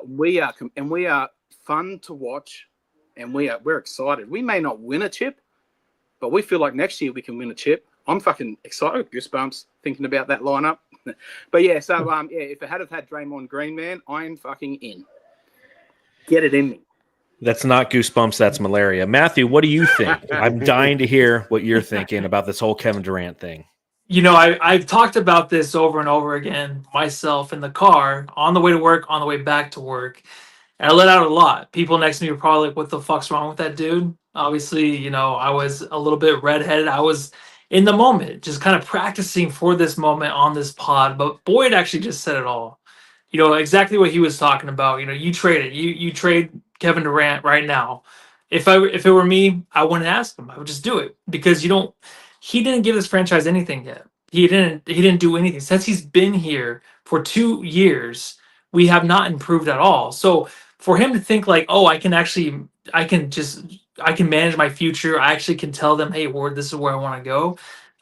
fun to watch, and we're excited. We may not win a chip, but we feel like next year we can win a chip. I'm fucking excited, goosebumps thinking about that lineup. But yeah, so if I had Draymond Green, man, I'm fucking in. Get it in me. That's not goosebumps. That's malaria. Matthew, what do you think? I'm dying to hear what you're thinking about this whole Kevin Durant thing. I've talked about this over and over again myself in the car, on the way to work, on the way back to work. And I let out a lot. People next to me were probably like, what the fuck's wrong with that dude? Obviously, I was a little bit redheaded. I was in the moment, just kind of practicing for this moment on this pod. But Boyd actually just said it all. You know, exactly what he was talking about. You know, you trade it. You trade Kevin Durant right now. If it were me, I wouldn't ask him. I would just do it because you don't. He didn't give this franchise anything yet. He didn't do anything since he's been here for 2 years. We have not improved at all. So for him to think like, oh, I can manage my future. I actually can tell them, hey, Ward, this is where I want to go.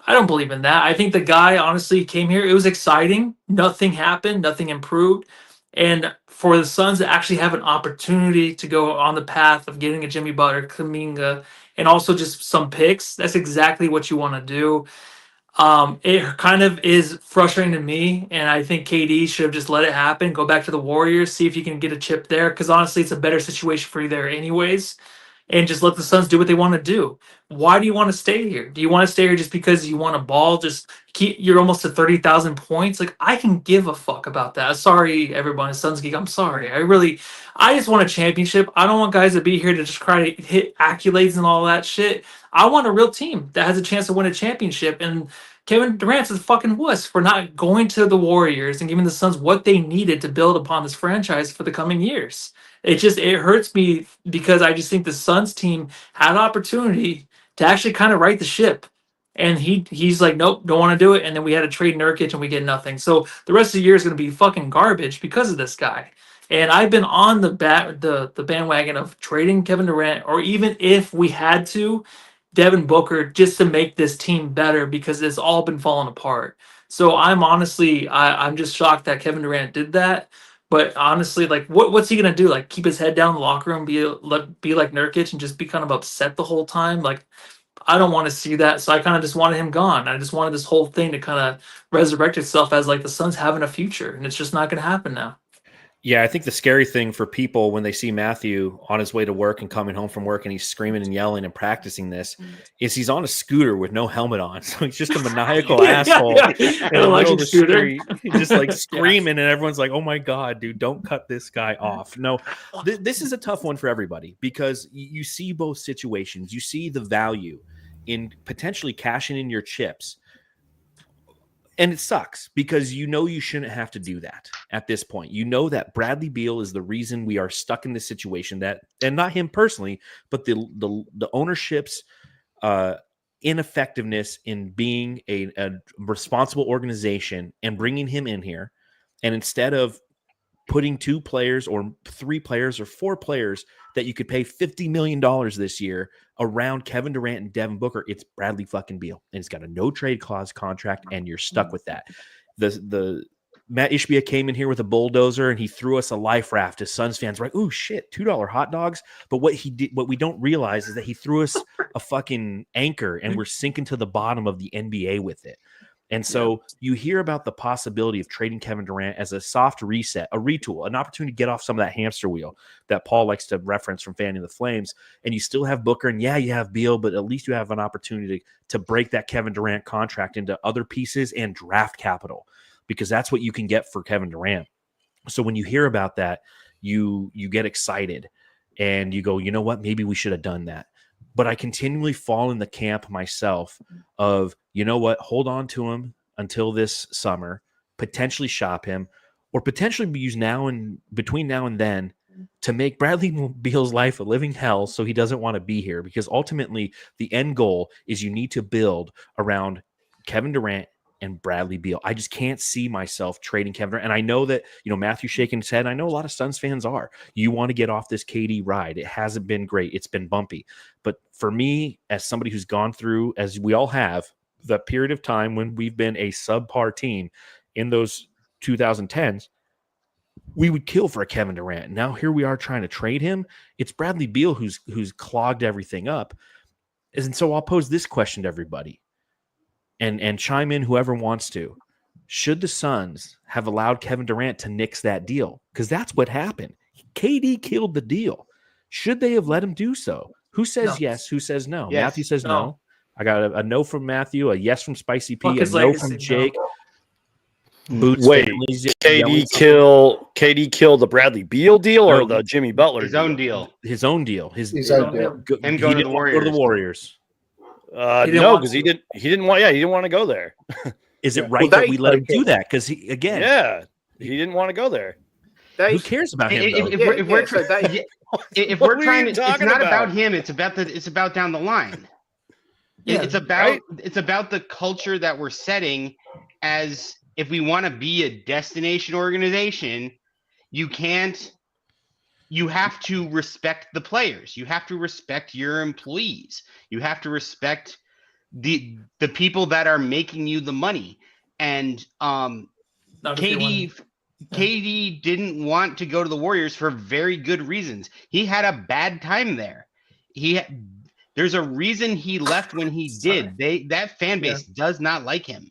I don't believe in that. I think the guy honestly came here. It was exciting. Nothing happened. Nothing improved. And for the Suns to actually have an opportunity to go on the path of getting a Jimmy Butler, Kuminga, and also just some picks, that's exactly what you want to do. It kind of is frustrating to me, and I think KD should have just let it happen. Go back to the Warriors, see if you can get a chip there, because honestly, it's a better situation for you there, anyways. And just let the Suns do what they want to do. Why do you want to stay here? Do you want to stay here just because you want a ball? Just keep. You're almost to 30,000 points. Like I can give a fuck about that. Sorry, everyone, Suns geek. I'm sorry. I just want a championship. I don't want guys to be here to just try to hit accolades and all that shit. I want a real team that has a chance to win a championship. And Kevin Durant's a fucking wuss for not going to the Warriors and giving the Suns what they needed to build upon this franchise for the coming years. It hurts me because I just think the Suns team had an opportunity to actually kind of right the ship. And he's like, nope, don't want to do it. And then we had to trade Nurkic and we get nothing. So the rest of the year is going to be fucking garbage because of this guy. And I've been on the bandwagon of trading Kevin Durant, or even if we had to, Devin Booker, just to make this team better because it's all been falling apart. So I'm just shocked that Kevin Durant did that. But honestly, like, what's he gonna do? Like, keep his head down in the locker room, be like Nurkic, and just be kind of upset the whole time? Like, I don't want to see that. So I kind of just wanted him gone. I just wanted this whole thing to kind of resurrect itself as like the Suns having a future, and it's just not gonna happen now. Yeah, I think the scary thing for people when they see Matthew on his way to work and coming home from work and he's screaming and yelling and practicing this is he's on a scooter with no helmet on. So he's just a maniacal asshole in the middle of the street, just like screaming, and everyone's like, oh my God, dude, don't cut this guy off. No, this is a tough one for everybody because you see both situations. You see the value in potentially cashing in your chips. And it sucks because you know you shouldn't have to do that at this point. You know that Bradley Beal is the reason we are stuck in this situation, that, and not him personally, but the ownership's ineffectiveness in being a responsible organization and bringing him in here. And instead of putting 2 players or 3 players or 4 players that you could pay $50 million this year around Kevin Durant and Devin Booker, it's Bradley fucking Beal. And it's got a no trade clause contract, and you're stuck with that. The Matt Ishbia came in here with a bulldozer and he threw us a life raft as Suns fans. We're like, oh shit, $2 hot dogs. But what he did, what we don't realize is that he threw us a fucking anchor and we're sinking to the bottom of the NBA with it. And so you hear about the possibility of trading Kevin Durant as a soft reset, a retool, an opportunity to get off some of that hamster wheel that Paul likes to reference from Fanning the Flames. And you still have Booker, and yeah, you have Beal, but at least you have an opportunity to break that Kevin Durant contract into other pieces and draft capital, because that's what you can get for Kevin Durant. So when you hear about that, you get excited and you go, you know what, maybe we should have done that. But I continually fall in the camp myself of, you know what, hold on to him until this summer, potentially shop him, or potentially be used now and between now and then to make Bradley Beal's life a living hell so he doesn't want to be here. Because ultimately the end goal is you need to build around Kevin Durant and Bradley Beal. I just can't see myself trading Kevin Durant. And I know that, you know, Matthew's shaking his head. I know a lot of Suns fans are. You want to get off this KD ride. It hasn't been great. It's been bumpy. But for me, as somebody who's gone through, as we all have, the period of time when we've been a subpar team in those 2010s, we would kill for a Kevin Durant. Now here we are trying to trade him. It's Bradley Beal who's clogged everything up. And so I'll pose this question to everybody. And chime in whoever wants to. Should the Suns have allowed Kevin Durant to nix that deal? Because that's what happened. KD killed the deal. Should they have let him do so? Who says yes? Who says no? Yes. Matthew says no. I got a no from Matthew, a yes from Spicy P, Fuck a his no legacy, from Jake. Wait, KD kill the Bradley Beal deal or the Jimmy Butler His deal? own deal. His own deal. His own deal. Him He going to didn't the want to go to the Warriors. Warriors. didn't No, want because to. he didn't want to go there. Is it Yeah. right Well, that we let him okay. do that? Because he, again, Yeah. He didn't want to go there. Who cares about him though? If we're so they- if What we're are you trying to, it's talking not about? about him. It's about down the line. Yeah, It's about the culture that we're setting. As if we want to be a destination organization, you have to respect the players. You have to respect your employees. You have to respect the people that are making you the money. And not if you're winning. KD didn't want to go to the Warriors for very good reasons. He had a bad time there. There's a reason he left when he did. That fan base does not like him.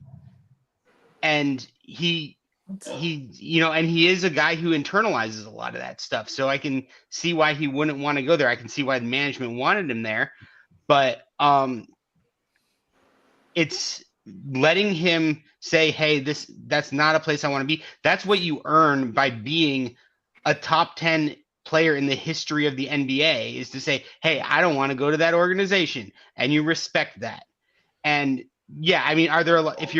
And he and he is a guy who internalizes a lot of that stuff. So I can see why he wouldn't want to go there. I can see why the management wanted him there. But it's letting him say, hey, that's not a place I want to be. That's what you earn by being a top 10 player in the history of the NBA, is to say, hey, I don't want to go to that organization, and you respect that. And yeah, I mean, if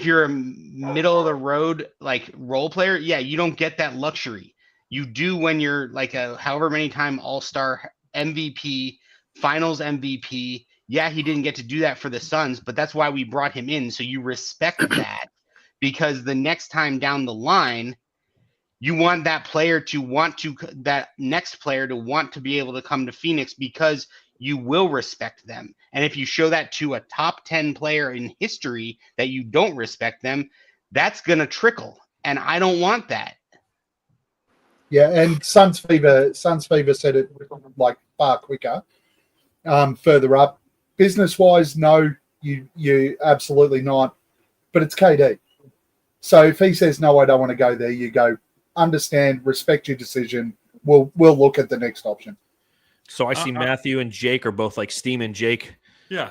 you're a middle of the road like role player, yeah, you don't get that luxury. You do when you're like a however many time All-Star, MVP, Finals MVP. Yeah, he didn't get to do that for the Suns, but that's why we brought him in. So you respect that, because the next time down the line, you want that next player to want to be able to come to Phoenix, because you will respect them. And if you show that to a top 10 player in history that you don't respect them, that's going to trickle. And I don't want that. Yeah, and Suns Fever said it like far quicker. Further up, business wise, no, you absolutely not. But it's KD. So if he says no, I don't want to go there, you go, understand, respect your decision. We'll look at the next option. So I see Matthew and Jake are both like steaming Jake. Yeah,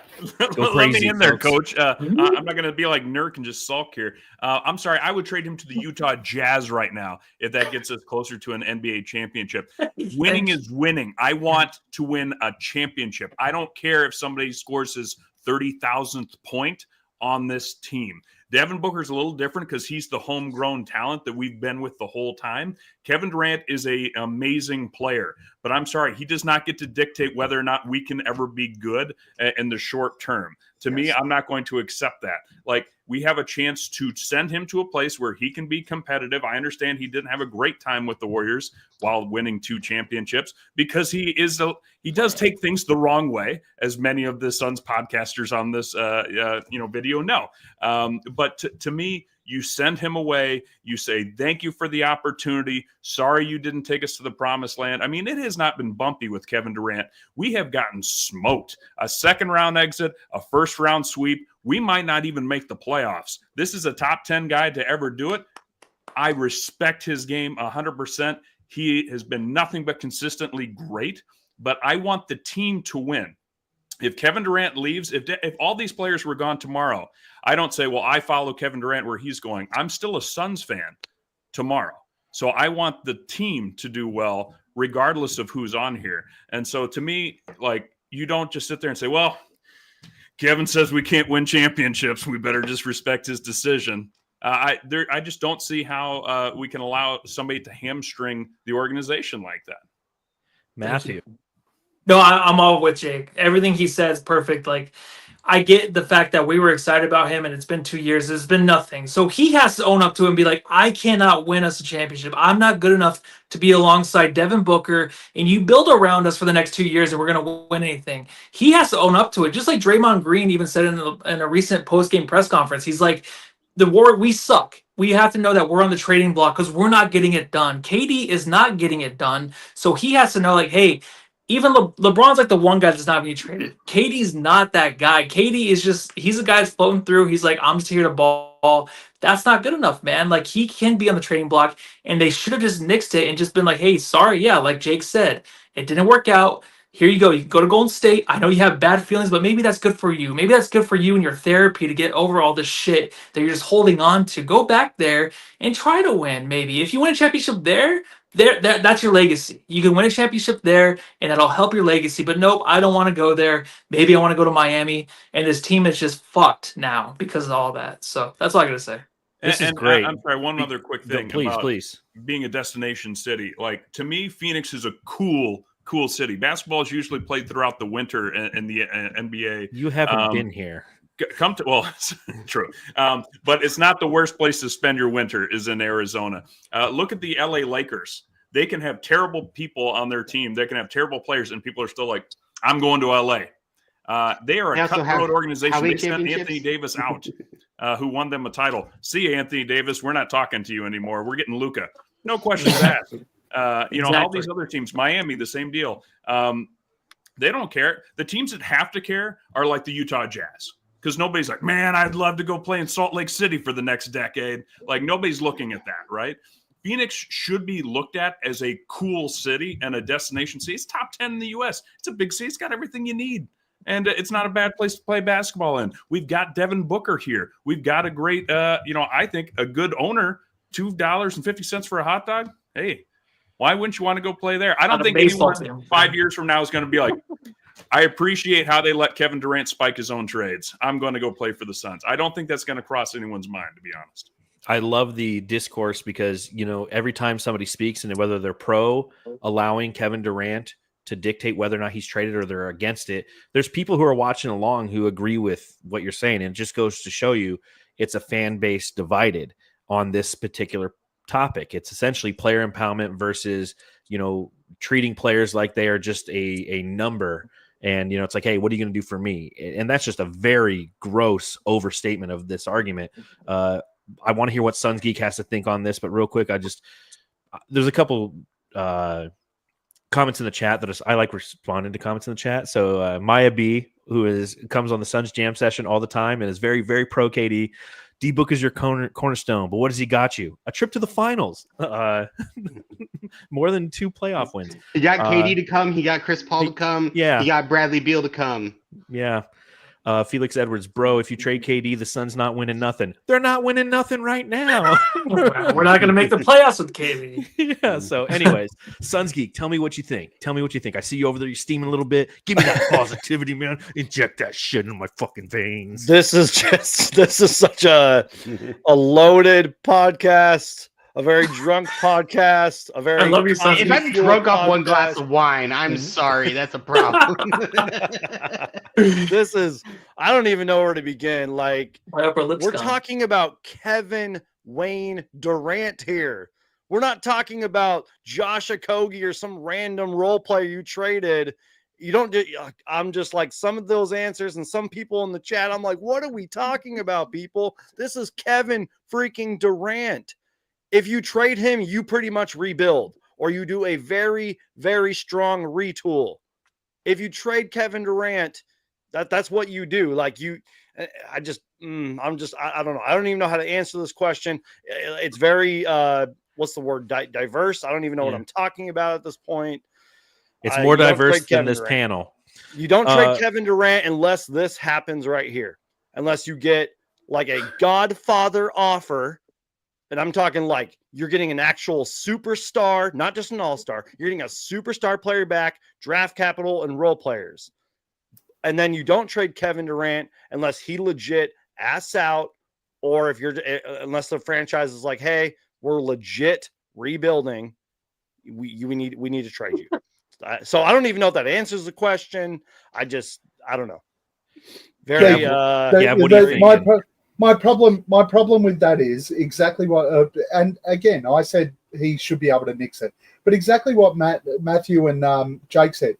Go let crazy, me in there, folks. Coach. I'm not going to be like Nurk and just sulk here. I'm sorry. I would trade him to the Utah Jazz right now if that gets us closer to an NBA championship. Winning is winning. I want to win a championship. I don't care if somebody scores his 30,000th point on this team. Devin Booker's a little different because he's the homegrown talent that we've been with the whole time. Kevin Durant is an amazing player, but I'm sorry, he does not get to dictate whether or not we can ever be good in the short term. To me, I'm not going to accept that. Like, we have a chance to send him to a place where he can be competitive. I understand he didn't have a great time with the Warriors while winning 2 championships, because he does take things the wrong way, as many of the Suns podcasters on this video know. But to me, you send him away. You say, thank you for the opportunity. Sorry you didn't take us to the promised land. I mean, it has not been bumpy with Kevin Durant. We have gotten smoked. A second-round exit, a first-round sweep. We might not even make the playoffs. This is a top 10 guy to ever do it. I respect his game 100%. He has been nothing but consistently great, but I want the team to win. If Kevin Durant leaves, if all these players were gone tomorrow, I don't say, well, I follow Kevin Durant where he's going. I'm still a Suns fan tomorrow. So I want the team to do well regardless of who's on here. And so to me, like, you don't just sit there and say, well, Kevin says we can't win championships. We better just respect his decision. I just don't see how we can allow somebody to hamstring the organization like that. Matthew. No, I'm all with Jake. Everything he says, perfect. Like, I get the fact that we were excited about him and it's been 2 years. There's been nothing. So he has to own up to it and be like, I cannot win us a championship. I'm not good enough to be alongside Devin Booker, and you build around us for the next 2 years and we're going to win anything. He has to own up to it. Just like Draymond Green even said in a recent post-game press conference, he's like, we suck. We have to know that we're on the trading block because we're not getting it done. KD is not getting it done. So he has to know, like, hey, even LeBron's like the one guy that's not being traded. KD's not that guy. KD is he's a guy that's floating through. He's like, I'm just here to ball. That's not good enough, man. Like, he can be on the trading block, and they should have just nixed it and just been like, hey, sorry. Yeah, like Jake said, it didn't work out. Here you go. You can go to Golden State. I know you have bad feelings, but maybe that's good for you. Maybe that's good for you and your therapy to get over all this shit that you're just holding on to. Go back there and try to win, maybe. If you win a championship there, that's your legacy. You can win a championship there, and that'll help your legacy. But nope, I don't want to go there. Maybe I want to go to Miami, and this team is just fucked now because of all that. So that's all I got to say. This is And great. I'm sorry, one other quick thing about Please. being a destination city. Like, to me, Phoenix is a cool city. Basketball is usually played throughout the winter in the NBA. You haven't been here. Come to, well, true. But it's not the worst place to spend your winter is in Arizona. Look at the LA Lakers. They can have terrible people on their team. They can have terrible players, and people are still like, I'm going to LA. They are They a also have cutthroat organization. how many They sent championships? Anthony Davis out, who won them a title. See, Anthony Davis, we're not talking to you anymore. We're getting Luka. No questions asked. All these other teams, Miami, the same deal. They don't care. The teams that have to care are like the Utah Jazz, because nobody's like, man, I'd love to go play in Salt Lake City for the next decade. Like, nobody's looking at that, right? Phoenix should be looked at as a cool city and a destination city. It's top 10 in the U.S. It's a big city. It's got everything you need. And it's not a bad place to play basketball in. We've got Devin Booker here. We've got a great, I think a good owner, $2.50 for a hot dog. Hey, why wouldn't you want to go play there? I don't think anyone 5 years from now is going to be like, I appreciate how they let Kevin Durant spike his own trades. I'm going to go play for the Suns. I don't think that's going to cross anyone's mind, to be honest. I love the discourse because, every time somebody speaks, and whether they're pro allowing Kevin Durant to dictate whether or not he's traded or they're against it, there's people who are watching along who agree with what you're saying. And it just goes to show you it's a fan base divided on this particular topic. It's essentially player empowerment versus, treating players like they are just a number. And, it's like, hey, what are you going to do for me? And that's just a very gross overstatement of this argument. I want to hear what Suns Geek has to think on this, but real quick, there's a couple comments in the chat that I like responding to comments in the chat. So Maya B, who comes on the Suns Jam session all the time and is very, very pro KD. D-Book is your cornerstone, but what has he got you? A trip to the finals. More than 2 playoff wins. He got KD to come. He got Chris Paul to come. Yeah. He got Bradley Beal to come. Yeah. Felix Edwards, bro, if you trade KD, the Suns not winning nothing. They're not winning nothing right now. We're not going to make the playoffs with KD. Yeah. So, anyways, Suns Geek, tell me what you think. I see you over there. You're steaming a little bit. Give me that positivity, man. Inject that shit into my fucking veins. This is such a loaded podcast. A very drunk podcast. A very. I love your Suns If I'm Geek drunk off one podcast. glass of wine, I'm sorry. That's a problem. I don't even know where to begin. Like, My upper lip's we're gone. talking about Kevin Wayne Durant here. We're not talking about Josh Okogie or some random role player you traded. You don't do, I'm just like some of those answers and some people in the chat. I'm like, what are we talking about, people? This is Kevin freaking Durant. If you trade him, you pretty much rebuild, or you do a very, very strong retool. If you trade Kevin Durant, that's what you do. Like I don't know. I don't even know how to answer this question. It's very, what's the word? Diverse. I don't even know what I'm talking about at this point. It's more diverse than Kevin this Durant. panel. You don't trade Kevin Durant unless this happens right here. Unless you get like a Godfather offer. And I'm talking like you're getting an actual superstar, not just an all-star. You're getting a superstar player back, draft capital, and role players. And then you don't trade Kevin Durant unless he legit asks out, or unless the franchise is like, hey, we're legit rebuilding. We need to trade you. So I don't even know if that answers the question. I don't know. Very what do you think? My problem with that is exactly what, and again, I said he should be able to nix it, but exactly what Matthew and Jake said.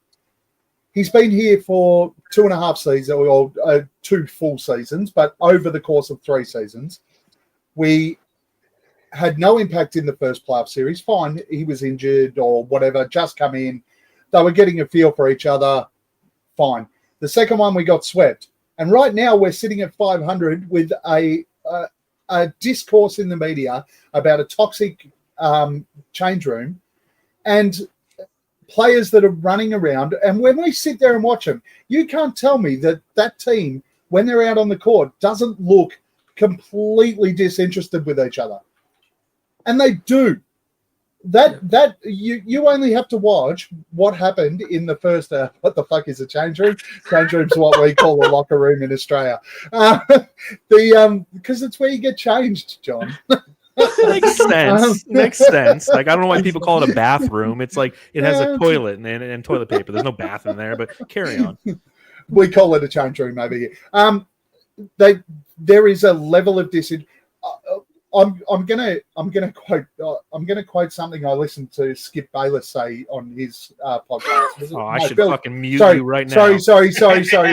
He's been here for 2.5 seasons, or 2 full seasons, but over the course of 3 seasons, we had no impact in the first playoff series. Fine, he was injured or whatever, just come in. They were getting a feel for each other. Fine. The second one, we got swept. And right now we're sitting at 500 with a discourse in the media about a toxic change room and players that are running around. And when we sit there and watch them, you can't tell me that team, when they're out on the court, doesn't look completely disinterested with each other. And they do. that you only have to watch what happened in the first. What the fuck is a change room? Change room's what we call a locker room in Australia. Because it's where you get changed, John. Makes sense. Makes sense. Like, I don't know why people call it a bathroom. It's like it has a toilet and toilet paper. There's no bath in there, but carry on. We call it a change room over here. There is a level of I'm gonna quote something I listened to Skip Bayless say on his podcast. I should fucking mute you right now. Sorry,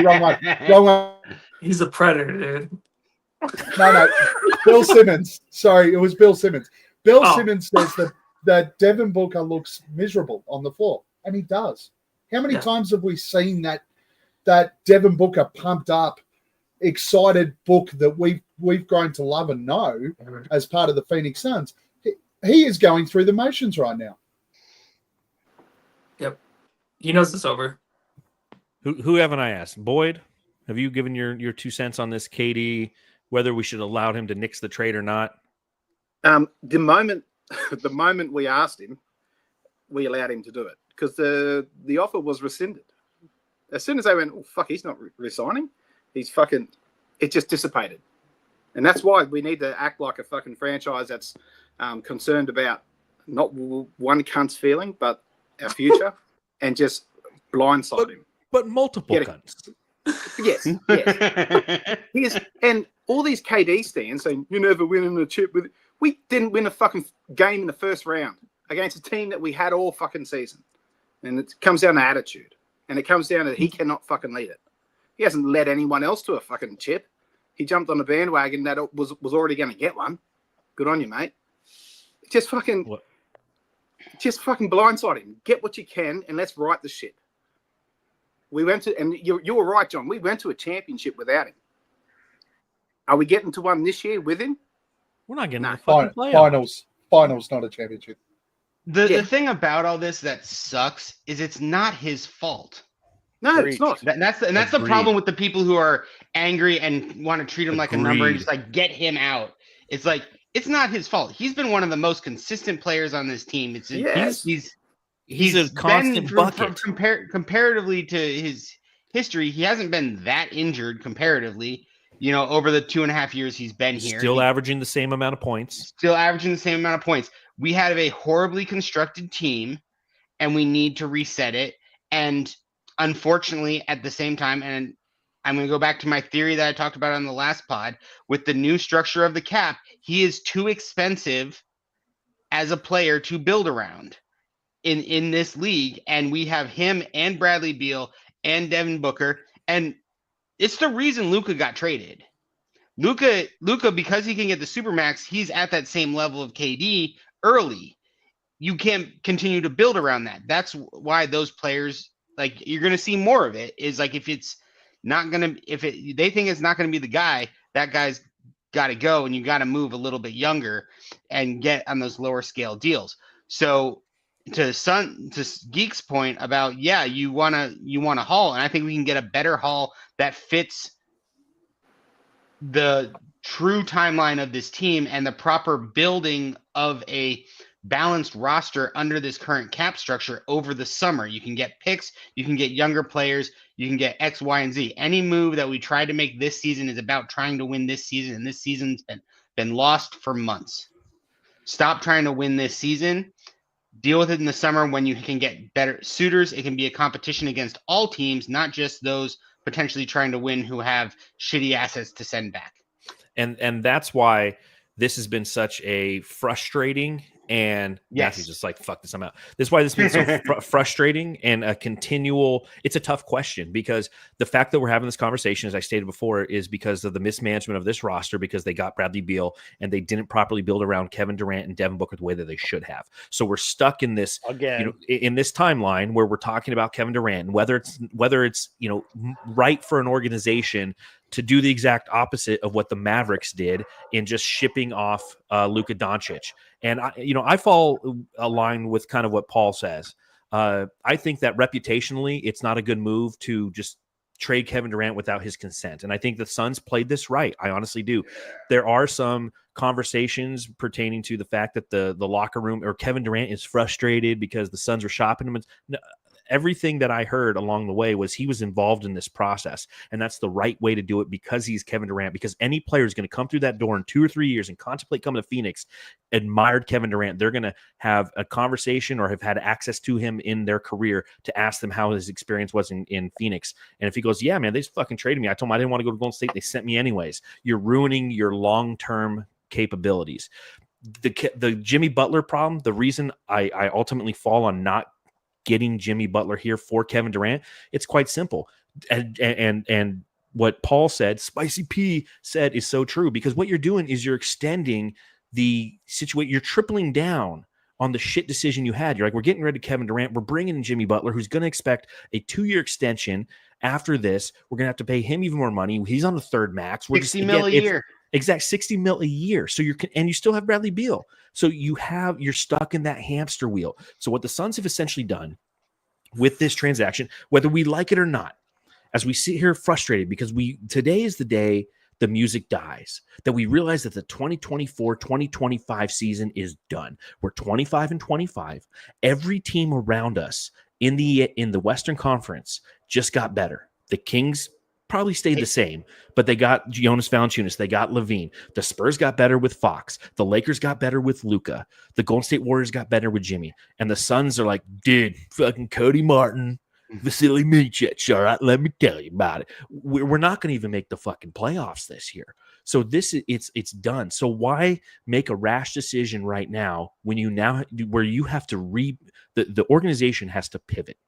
wrong one. He's a predator, dude. No, Bill Simmons. Sorry, it was Bill Simmons. Bill Simmons says that Devin Booker looks miserable on the floor, and he does. How many times have we seen that Devin Booker pumped up, excited Book that we've grown to love and know as part of the Phoenix Suns? He is going through the motions right now. Yep, he knows it's over. Who haven't I asked? Boyd, have you given your 2 cents on this, KD? Whether we should allow him to nix the trade or not? The moment we asked him, we allowed him to do it because the offer was rescinded. As soon as they went, oh, fuck, he's not resigning. He's fucking, it just dissipated. And that's why we need to act like a fucking franchise that's concerned about not one cunt's feeling, but our future and just blindside him. But multiple cunts. Yes. And all these KD stands saying, you never win in a chip with. We didn't win a fucking game in the first round against a team that we had all fucking season. And it comes down to attitude. And it comes down to he cannot fucking lead it. He hasn't led anyone else to a fucking chip. He jumped on a bandwagon that was already going to get one. Good on you, mate. Just fucking blindside him. Get what you can, and let's right the ship. We went to, and you were right, John. We went to a championship without him. Are we getting to one this year with him? We're not getting to the fucking playoffs. Finals, not a championship. The thing about all this that sucks is it's not his fault. No, it's not. That's the problem with the people who are angry and want to treat him like a number and just like get him out. It's like it's not his fault. He's been one of the most consistent players on this team. He's a constant bucket. Comparatively to his history, he hasn't been that injured comparatively. Over the 2.5 years he's been here. Still averaging the same amount of points. We have a horribly constructed team, and we need to reset it. And unfortunately, at the same time, and I'm going to go back to my theory that I talked about on the last pod, with the new structure of the cap, he is too expensive as a player to build around in this league. And we have him and Bradley Beal and Devin Booker. And it's the reason Luka got traded. Luka, because he can get the Supermax, he's at that same level of KD early. You can't continue to build around that. That's why those players, like, you're going to see more of it, is like if it's not going to, they think it's not going to be the guy, that guy's got to go, and you got to move a little bit younger and get on those lower scale deals. So to Geek's point about, you want to haul, and I think we can get a better haul that fits the true timeline of this team and the proper building of a balanced roster under this current cap structure over the summer. You can get picks, you can get younger players, you can get X, Y, and Z. Any move that we try to make this season is about trying to win this season, and this season's been lost for months. Stop trying to win this season. Deal with it in the summer when you can get better suitors. It can be a competition against all teams, not just those potentially trying to win who have shitty assets to send back. And that's why this has been such a frustrating and Matthew's just like, fuck this, I'm out. This is why this has been so frustrating and a continual, it's a tough question, because the fact that we're having this conversation, as I stated before, is because of the mismanagement of this roster, because they got Bradley Beal and they didn't properly build around Kevin Durant and Devin Booker the way that they should have. So we're stuck in this, again, in this timeline where we're talking about Kevin Durant and whether it's, right for an organization to do the exact opposite of what the Mavericks did in just shipping off Luka Doncic. And I fall aligned with kind of what Paul says. I think that reputationally, it's not a good move to just trade Kevin Durant without his consent. And I think the Suns played this right. I honestly do. There are some conversations pertaining to the fact that the locker room or Kevin Durant is frustrated because the Suns were shopping him. No, everything that I heard along the way was he was involved in this process, and that's the right way to do it because he's Kevin Durant. Because any player is going to come through that door in 2 or 3 years and contemplate coming to Phoenix, admired Kevin Durant, they're going to have a conversation or have had access to him in their career to ask them how his experience was in Phoenix. And if he goes, yeah, man, they just fucking traded me. I told them I didn't want to go to Golden State. They sent me anyways. You're ruining your long-term capabilities. The Jimmy Butler problem, the reason I ultimately fall on not getting Jimmy Butler here for Kevin Durant, it's quite simple. And what Paul said, Spicy P said, is so true, because what you're doing is you're extending the situation. You're tripling down on the shit decision you had. You're like, we're getting rid of Kevin Durant. We're bringing in Jimmy Butler, who's going to expect a 2-year extension. After this, we're going to have to pay him even more money. He's on the third max. We're 60 mil a year. Exact 60 mil a year. So you still have Bradley Beal. So you're stuck in that hamster wheel. So what the Suns have essentially done with this transaction, whether we like it or not, as we sit here frustrated because today is the day the music dies, that we realize that the 2024-2025 season is done. We're 25-25. Every team around us in the Western Conference just got better. The Kings probably stayed the same, but they got Jonas Valanciunas, they got Levine. The Spurs got better with Fox. The Lakers got better with Luka. The Golden State Warriors got better with Jimmy. And the Suns are like, dude, fucking Cody Martin, Vasily Micic. All right, let me tell you about it. We're not going to even make the fucking playoffs this year. So it's done. So why make a rash decision right now when where you have to the organization has to pivot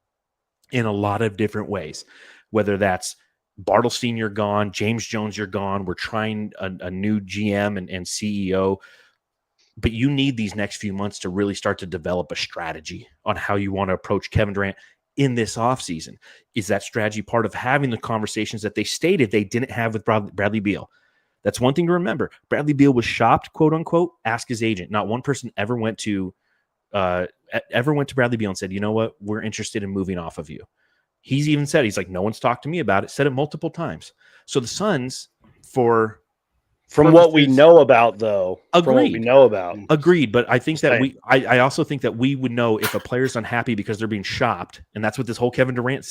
in a lot of different ways, whether that's Bartlestein, you're gone. James Jones, you're gone. We're trying a new GM and CEO. But you need these next few months to really start to develop a strategy on how you want to approach Kevin Durant in this offseason. Is that strategy part of having the conversations that they stated they didn't have with Bradley Beal? That's one thing to remember. Bradley Beal was shopped, quote unquote, ask his agent. Not one person ever went to Bradley Beal and said, you know what, we're interested in moving off of you. He's even said, he's like, no one's talked to me about it, said it multiple times. So the Suns, from what we know about, though, agreed. But I think that I also think that we would know if a player's unhappy because they're being shopped, and that's what this whole Kevin Durant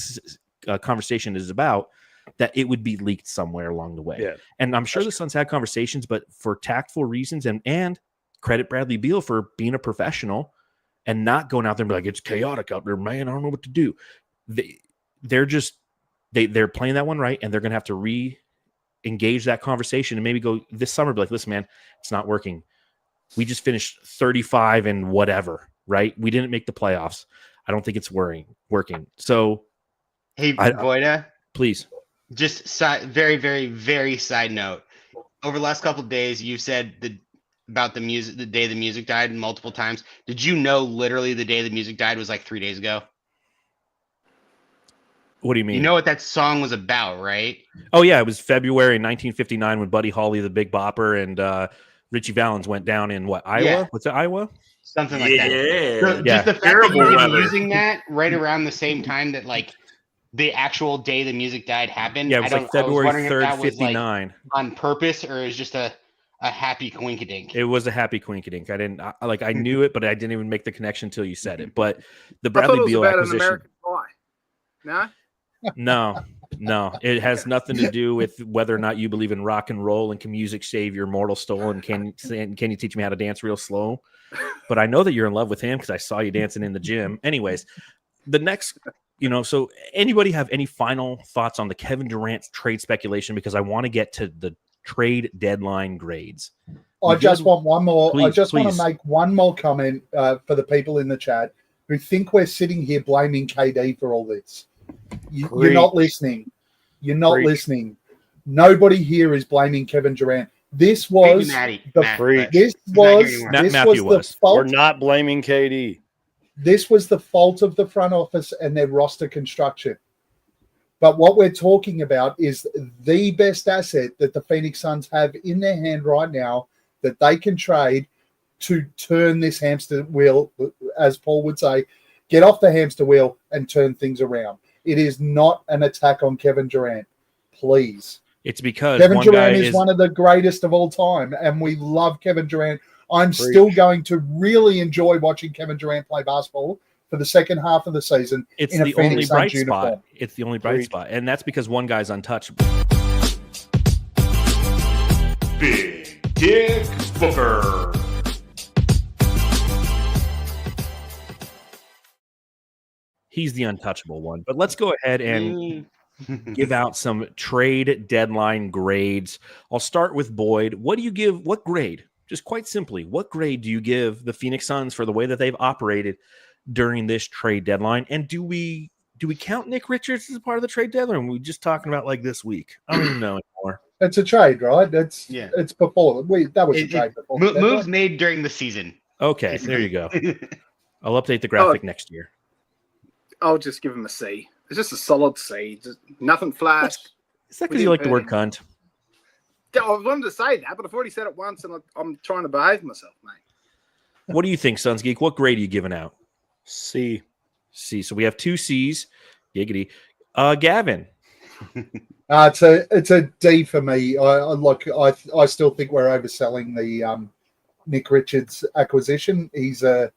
conversation is about, that it would be leaked somewhere along the way. Yeah. And I'm sure the Suns had conversations, but for tactful reasons, and credit Bradley Beal for being a professional and not going out there and be like, it's chaotic out there, man, I don't know what to do. They're playing that one right, and they're going to have to re-engage that conversation and maybe go this summer, be like, listen, man, it's not working. We just finished 35 and whatever, right? We didn't make the playoffs. I don't think it's working. So, hey, Voida, please. Just very, very, very side note. Over the last couple of days, you said about the music, the day the music died multiple times. Did you know literally the day the music died was like 3 days ago? What do you mean? You know what that song was about, right? Oh, yeah. It was February 1959 when Buddy Holly, the Big Bopper, and Richie Valens went down in Iowa? Yeah. What's it, Iowa? Something like that. So just the fact that you were using that right around the same time that, like, the actual day the music died happened. Yeah, it was like February 3rd, 59. Like on purpose, or is just a happy quinkadink? It was a happy quinkadink. I knew it, but I didn't even make the connection until you said it. But the Bradley Beal acquisition. An American Pie. No? No, it has nothing to do with whether or not you believe in rock and roll and can music save your mortal soul and can you teach me how to dance real slow? But I know that you're in love with him because I saw you dancing in the gym. Anyways, the next, so anybody have any final thoughts on the Kevin Durant trade speculation? Because I want to get to the trade deadline grades. I just want one more. Please, I just want to make one more comment for the people in the chat who think we're sitting here blaming KD for all this. You're not listening. You're not listening. Nobody here is blaming Kevin Durant. This was the fault. We're not blaming KD. This was the fault of the front office and their roster construction. But what we're talking about is the best asset that the Phoenix Suns have in their hand right now that they can trade to turn this hamster wheel, as Paul would say, get off the hamster wheel and turn things around. It is not an attack on Kevin Durant. Please. It's because Kevin one Durant guy is one of the greatest of all time, and we love Kevin Durant. I'm still going to really enjoy watching Kevin Durant play basketball for the second half of the season. It's in a the only Phoenix bright Suns spot. uniform. It's the only bright spot, and that's because one guy's untouchable. Big Dick Booker. He's the untouchable one. But let's go ahead and give out some trade deadline grades. I'll start with Boyd. What grade? Just quite simply, what grade do you give the Phoenix Suns for the way that they've operated during this trade deadline? And do we count Nick Richards as a part of the trade deadline? Or are we just talking about like this week? I don't even know anymore. It's a trade, right? It's before that was a trade before. Moves made during the season. Okay, there you go. I'll update the graphic next year. I'll just give him a C. It's just a solid C. Just nothing flashed. Is that because you like the word cunt? I wanted to say that, but I've already said it once, and I'm trying to behave myself, mate. What do you think, Suns Geek? What grade are you giving out? C. C. So we have 2 C's. Giggity. Gavin. It's a D for me. I still think we're overselling the Nick Richards acquisition. He's a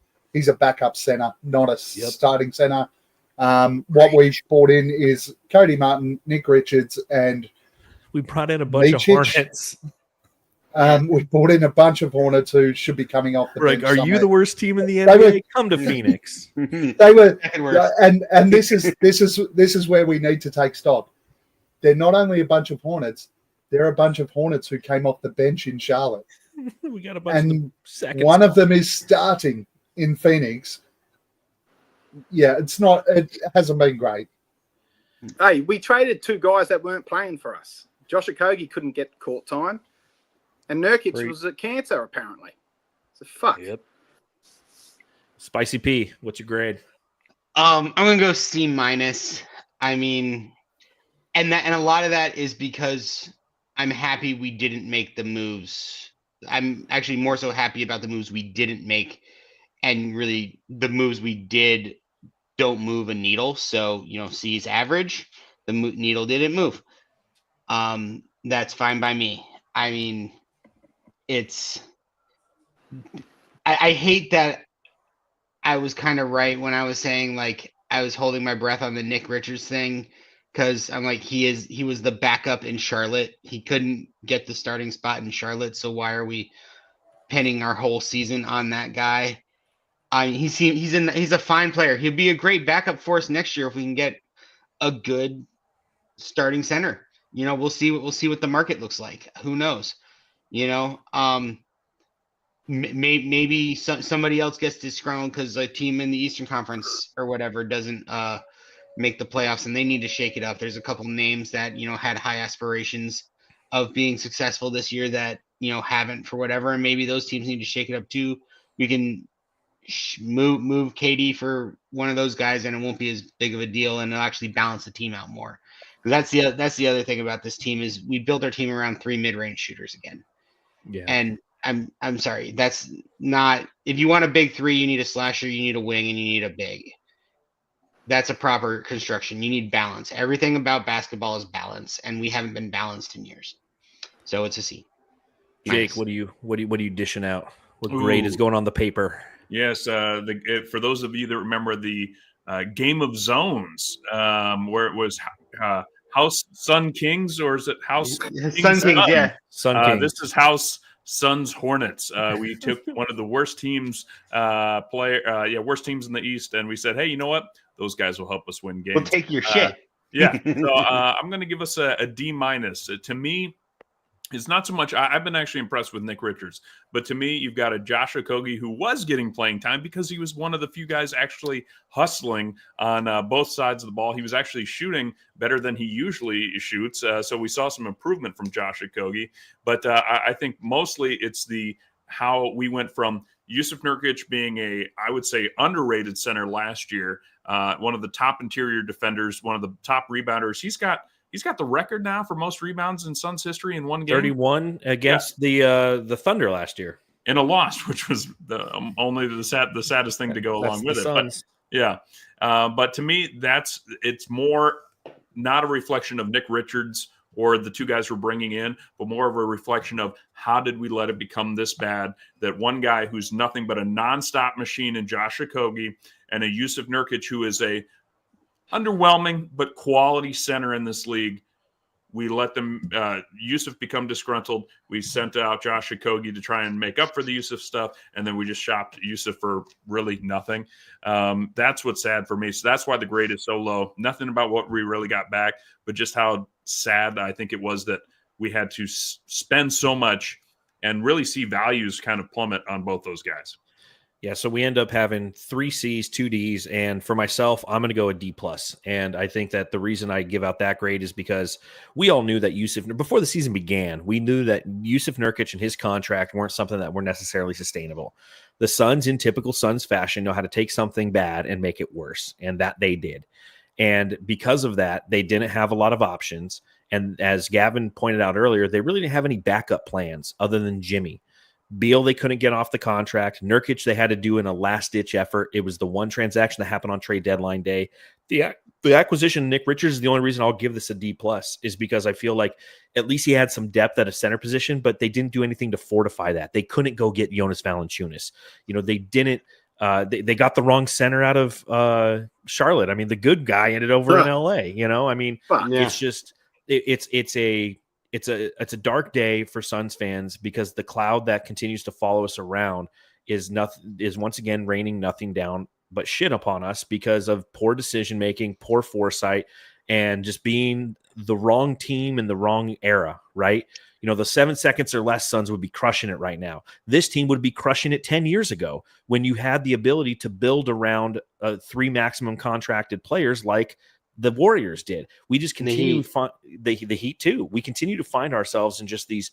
backup center, not a starting center. What we've brought in is Cody Martin, Nick Richards, and we brought in a bunch of Hornets. We brought in a bunch of Hornets who should be coming off the bench. Are you somewhere. the worst team in the NBA? Come to Phoenix. They were, and this is where we need to take stock. They're not only a bunch of Hornets; they're a bunch of Hornets who came off the bench in Charlotte. We got a bunch of seconds. One of them is starting in Phoenix. Yeah, it hasn't been great. Hey, we traded 2 guys that weren't playing for us. Josh Okogie couldn't get court time, and Nurkic was a cancer, apparently. So fuck. Yep. Spicy P, what's your grade? I'm gonna go C-. I mean, and a lot of that is because I'm happy we didn't make the moves. I'm actually more so happy about the moves we didn't make, and really the moves we did don't move a needle. So, C is average. The needle didn't move. That's fine by me. I mean, I hate that I was kind of right when I was saying, like, I was holding my breath on the Nick Richards thing, because I'm like, he was the backup in Charlotte. He couldn't get the starting spot in Charlotte. So why are we pinning our whole season on that guy? He's a fine player. He'll be a great backup for us next year if we can get a good starting center. We'll see what the market looks like. Who knows? Maybe somebody else gets disgruntled because a team in the Eastern Conference or whatever doesn't make the playoffs, and they need to shake it up. There's a couple names that had high aspirations of being successful this year that haven't for whatever, and maybe those teams need to shake it up too. We can move KD for one of those guys, and it won't be as big of a deal, and it'll actually balance the team out more. That's the other thing about this team is we built our team around 3 mid-range shooters again. Yeah. And I'm sorry, that's not. If you want a big 3, you need a slasher, you need a wing, and you need a big. That's a proper construction. You need balance. Everything about basketball is balance, and we haven't been balanced in years. So it's a C. Jake, what are you dishing out? What grade is going on the paper? Yes, for those of you that remember the Game of Zones, where it was House Sun Kings, or is it House Sun Kings? Yeah, Sun Kings. This is House Suns Hornets. We took one of the worst teams, worst teams in the East, and we said, hey, you know what? Those guys will help us win games. We'll take your shit. Yeah. So I'm going to give us a D-. To me, it's not so much. I've been actually impressed with Nick Richards, but to me, you've got a Josh Okogie who was getting playing time because he was one of the few guys actually hustling on both sides of the ball. He was actually shooting better than he usually shoots. So we saw some improvement from Josh Okogie, but I think mostly it's how we went from Yusuf Nurkic being I would say, underrated center last year, one of the top interior defenders, one of the top rebounders. He's got the record now for most rebounds in Suns history in one game. 31 against the Thunder last year. In a loss, which was only the saddest thing to go along with it. Yeah. But to me, it's more not a reflection of Nick Richards or the two guys we're bringing in, but more of a reflection of how did we let it become this bad that one guy who's nothing but a nonstop machine in Josh Okogie and a Yusuf Nurkic, who is a underwhelming but quality center in this league, we let them Yusuf become disgruntled. We sent out Josh Okogie to try and make up for the Yusuf stuff, and then we just shopped Yusuf for really nothing. That's what's sad for me. So that's why the grade is so low. Nothing about what we really got back, but just how sad I think it was that we had to spend so much and really see values kind of plummet on both those guys. Yeah, so we end up having 3 C's, 2 D's, and for myself, I'm going to go a D+. And I think that the reason I give out that grade is because we all knew that before the season began, we knew that Yusuf Nurkic and his contract weren't something that were necessarily sustainable. The Suns, in typical Suns fashion, know how to take something bad and make it worse, and that they did. And because of that, they didn't have a lot of options. And as Gavin pointed out earlier, they really didn't have any backup plans other than Jimmy. Beal, they couldn't get off the contract. Nurkic, they had to do in a last-ditch effort. It was the one transaction that happened on trade deadline day. The acquisition of Nick Richards is the only reason I'll give this a D+, is because I feel like at least he had some depth at a center position, but they didn't do anything to fortify that. They couldn't go get Jonas Valanciunas. They didn't. They got the wrong center out of Charlotte. I mean, the good guy ended over in L.A. It's just it's a dark day for Suns fans because the cloud that continues to follow us around is once again raining nothing down but shit upon us because of poor decision making, poor foresight, and just being the wrong team in the wrong era, right? The 7 seconds or less Suns would be crushing it right now. This team would be crushing it 10 years ago when you had the ability to build around 3 maximum contracted players like the Warriors did. We just continue to find the Heat too. We continue to find ourselves in just these,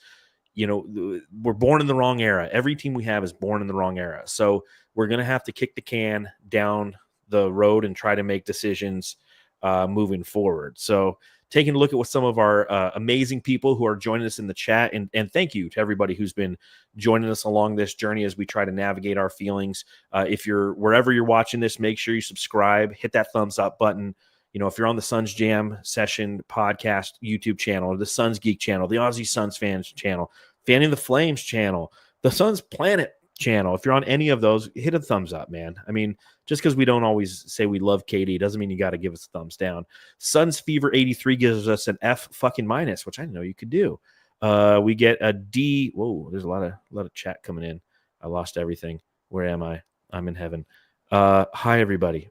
we're born in the wrong era. Every team we have is born in the wrong era. So we're going to have to kick the can down the road and try to make decisions moving forward. So taking a look at what some of our amazing people who are joining us in the chat, and thank you to everybody who's been joining us along this journey as we try to navigate our feelings. If you're wherever you're watching this, make sure you subscribe, hit that thumbs up button. If you're on the Suns Jam Session podcast YouTube channel, or the Suns Geek channel, the Aussie Suns Fans channel, Fanning the Flames channel, the Suns Planet channel, if you're on any of those, hit a thumbs up, man. I mean, just because we don't always say we love KD doesn't mean you got to give us a thumbs down. Suns Fever 83 gives us an F fucking minus, which I didn't know you could do. We get a D. Whoa, there's a lot of chat coming in. I lost everything. Where am I? I'm in heaven. Hi, everybody.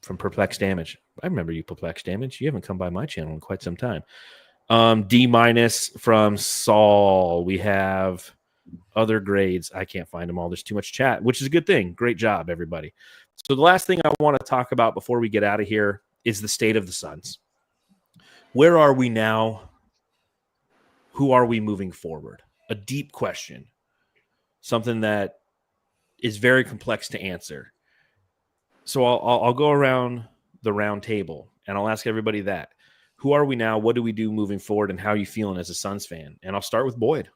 From Perplexed Damage. I remember you, Perplexed Damage. You haven't come by my channel in quite some time. D- from Saul. We have other grades. I can't find them all. There's too much chat, which is a good thing. Great job, everybody. So the last thing I want to talk about before we get out of here is the state of the Suns. Where are we now? Who are we moving forward? A deep question. Something that is very complex to answer. So I'll go around the round table and I'll ask everybody that. Who are we now? What do we do moving forward? And how are you feeling as a Suns fan? And I'll start with Boyd.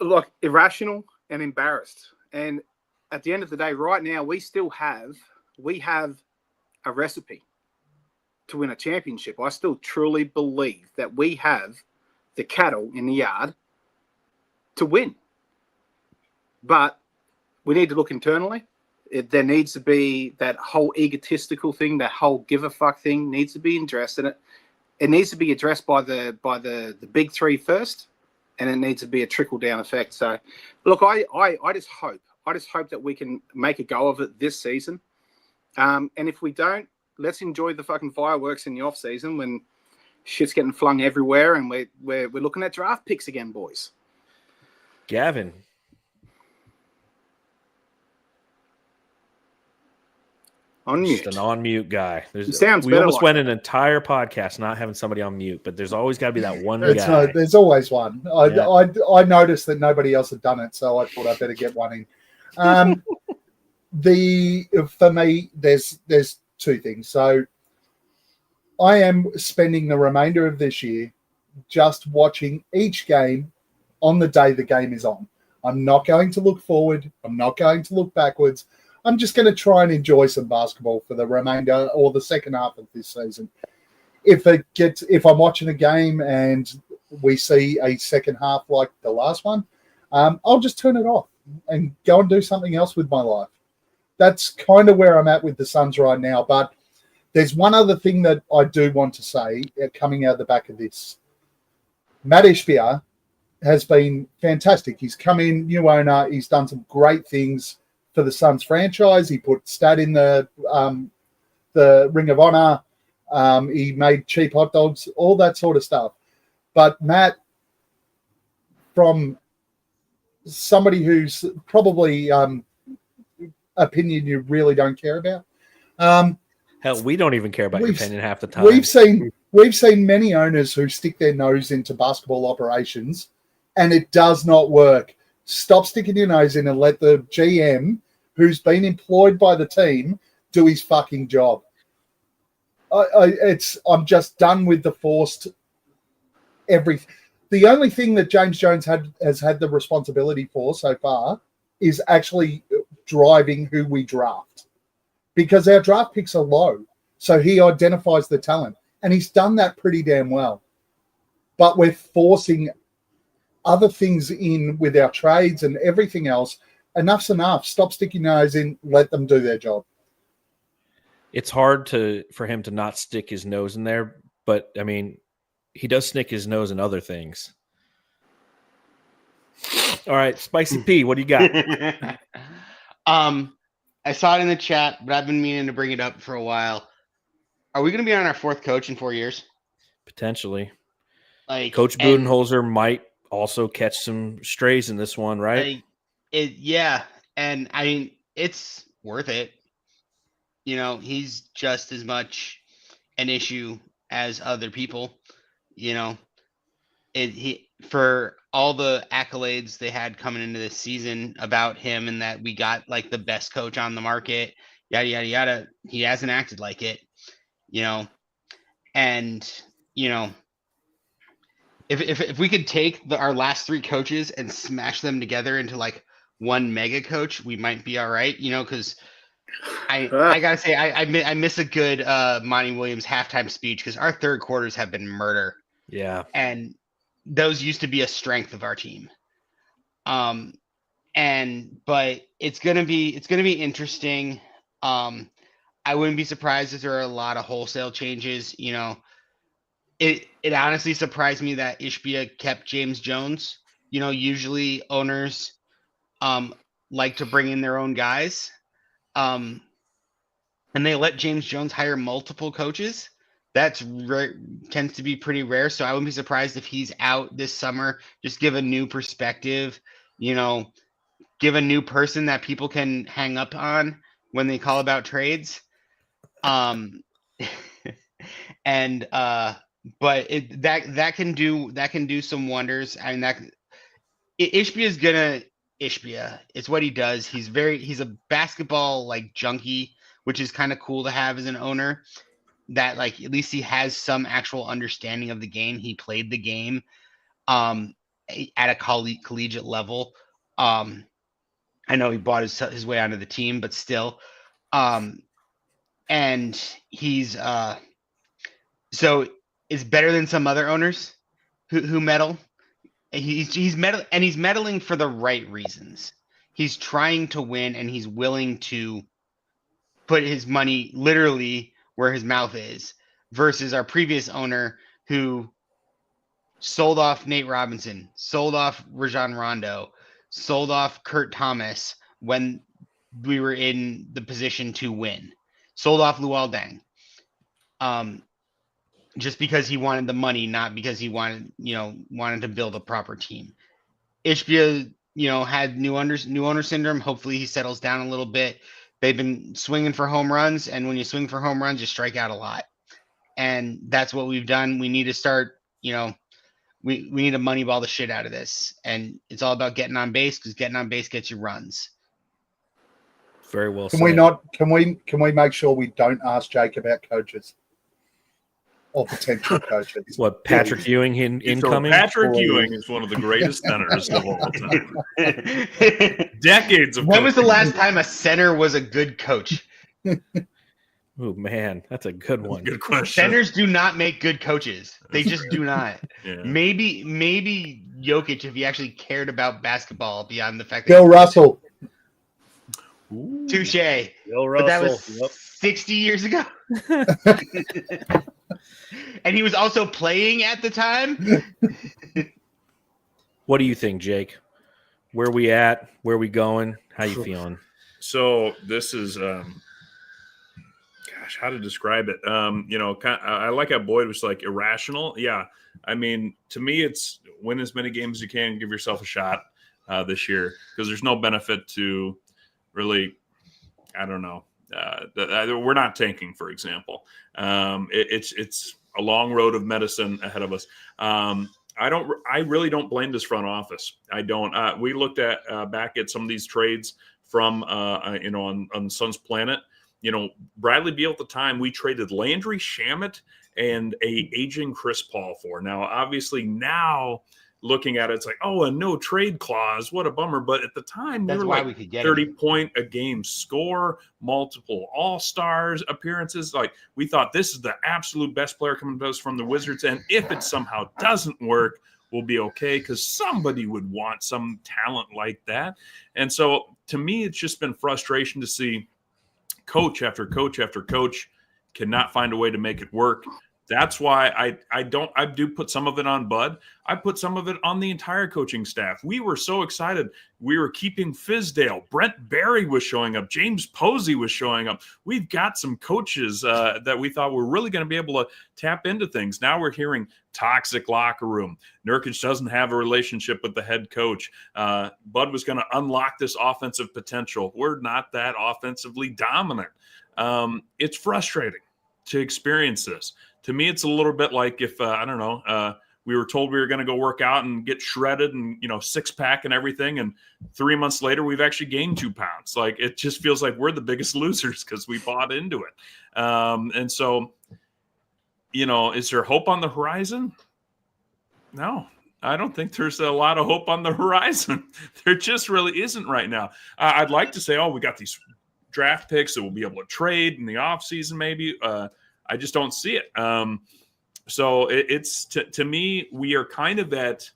Look, irrational and embarrassed. And at the end of the day, right now, we have a recipe to win a championship. I still truly believe that we have the cattle in the yard to win. But we need to look internally. There needs to be that whole egotistical thing, that whole give a fuck thing needs to be addressed. And it needs to be addressed by the big three first, and it needs to be a trickle down effect. So, look, I just hope that we can make a go of it this season. And if we don't, let's enjoy the fucking fireworks in the off season when shit's getting flung everywhere, and we're looking at draft picks again, boys. Gavin. On mute. Just an on mute guy. We almost went an entire podcast not having somebody on mute, but there's always got to be that one guy. There's always one. I noticed that nobody else had done it, so I thought I'd better get one in. For me, there's 2 things. So I am spending the remainder of this year just watching each game on the day the game is on. I'm not going to look forward. I'm not going to look backwards. I'm just going to try and enjoy some basketball for the remainder or the second half of this season. If I'm watching a game and we see a second half like the last one, I'll just turn it off and go and do something else with my life. That's kind of where I'm at with the Suns right now. But there's one other thing that I do want to say coming out the back of this. Matt Ishbia has been fantastic. He's come in, new owner. He's done some great things for the Suns franchise. He put Stat in the Ring of Honor. He made cheap hot dogs, all that sort of stuff. But Matt, from somebody who's probably opinion you really don't care about. Hell, we don't even care about your opinion half the time. We've seen many owners who stick their nose into basketball operations, and it does not work. Stop sticking your nose in and let the GM, who's been employed by the team, do his fucking job. I'm just done with the forced everything. The only thing that James Jones has had the responsibility for so far is actually driving who we draft, because our draft picks are low. So he identifies the talent, and he's done that pretty damn well. But we're forcing other things in with our trades and everything else. Enough's enough. Stop sticking your nose in. Let them do their job. It's hard for him to not stick his nose in there, but I mean, he does stick his nose in other things. All right, Spicy P, what do you got? I saw it in the chat, but I've been meaning to bring it up for a while. Are we going to be on our fourth coach in 4 years? Potentially. Like Coach Budenholzer might also catch some strays in this one, right? Yeah, and I mean, it's worth it. You know, he's just as much an issue as other people. You know, for all the accolades they had coming into this season about him and that we got like the best coach on the market, yada yada yada. He hasn't acted like it, you know. And you know, if we could take our last three coaches and smash them together into like one mega coach, we might be all right, you know, because I gotta say I miss a good Monty Williams halftime speech, because our third quarters have been murder. Yeah. And those used to be a strength of our team. But it's gonna be interesting. I wouldn't be surprised if there are a lot of wholesale changes. You know, it honestly surprised me that Ishbia kept James Jones. You know, usually owners like to bring in their own guys. And they let James Jones hire multiple coaches. That's tends to be pretty rare. So I wouldn't be surprised if he's out this summer. Just give a new perspective, you know, give a new person that people can hang up on when they call about trades. But that can do some wonders. I mean, Ishbia is gonna Ishbia. It's what he does. He's a basketball like junkie, which is kind of cool to have as an owner. That like at least he has some actual understanding of the game. He played the game at a collegiate level. I know he bought his way onto the team, but still. And he's so it's better than some other owners who meddle. He's meddling for the right reasons. He's trying to win, and he's willing to put his money literally where his mouth is, versus our previous owner who sold off Nate Robinson, sold off Rajon Rondo, sold off Kurt Thomas when we were in the position to win, sold off Luol Deng. Just because he wanted the money, not because he wanted to build a proper team. Ishbia, had new owner syndrome. Hopefully he settles down a little bit. They've been swinging for home runs, and when you swing for home runs, you strike out a lot. And that's what we've done. We need to start, we need to moneyball the shit out of this. And it's all about getting on base, because getting on base gets you runs. Very well Can said. we make sure we don't ask Jake about coaches? or potential coaches. What, Patrick Ewing So incoming? Patrick Ewing is one of the greatest centers of all time. Decades of When was the coaching. last time a center was a good coach? Oh man, that's a good one. Good question. Centers do not make good coaches. They just do not. Yeah. Maybe Jokic, if he actually cared about basketball beyond the fact that Bill Russell. touche. Bill But that was Russell. Yep. 60 years ago. And he was also playing at the time. What do you think, Jake? Where we at? Where we going? How you feeling? So this is, gosh, how to describe it? I like how Boyd was like irrational. Yeah, I mean, to me, it's win as many games as you can, give yourself a shot this year, because there's no benefit to really, I don't know. We're not tanking, for example. It's a long road of medicine ahead of us. I really don't blame this front office. I don't. We looked at back at some of these trades from on the Suns planet. Bradley Beal at the time, we traded Landry Shamet and a aging Chris Paul for. Now, obviously, now looking at it, it's like, oh, a no trade clause. What a bummer. But at the time, That's we were why like we could get 30-point a game score, multiple All-Stars appearances. Like, we thought this is the absolute best player coming to us from the Wizards. And if it somehow doesn't work, we'll be okay, because somebody would want some talent like that. And so to me, it's just been frustration to see coach after coach after coach cannot find a way to make it work. That's why I do put some of it on Bud. I put some of it on the entire coaching staff. We were so excited. We were keeping Fizdale. Brent Barry was showing up. James Posey was showing up. We've got some coaches that we thought were really going to be able to tap into things. Now we're hearing toxic locker room. Nurkic doesn't have a relationship with the head coach. Bud was going to unlock this offensive potential. We're not that offensively dominant. It's frustrating to experience this. To me, it's a little bit like if, we were told we were going to go work out and get shredded and, six-pack and everything. And 3 months later, we've actually gained 2 pounds. Like, it just feels like we're the biggest losers because we bought into it. And so, is there hope on the horizon? No, I don't think there's a lot of hope on the horizon. There just really isn't right now. I'd like to say, we got these draft picks that we'll be able to trade in the offseason maybe. I just don't see it. So it's to me, we are kind of at,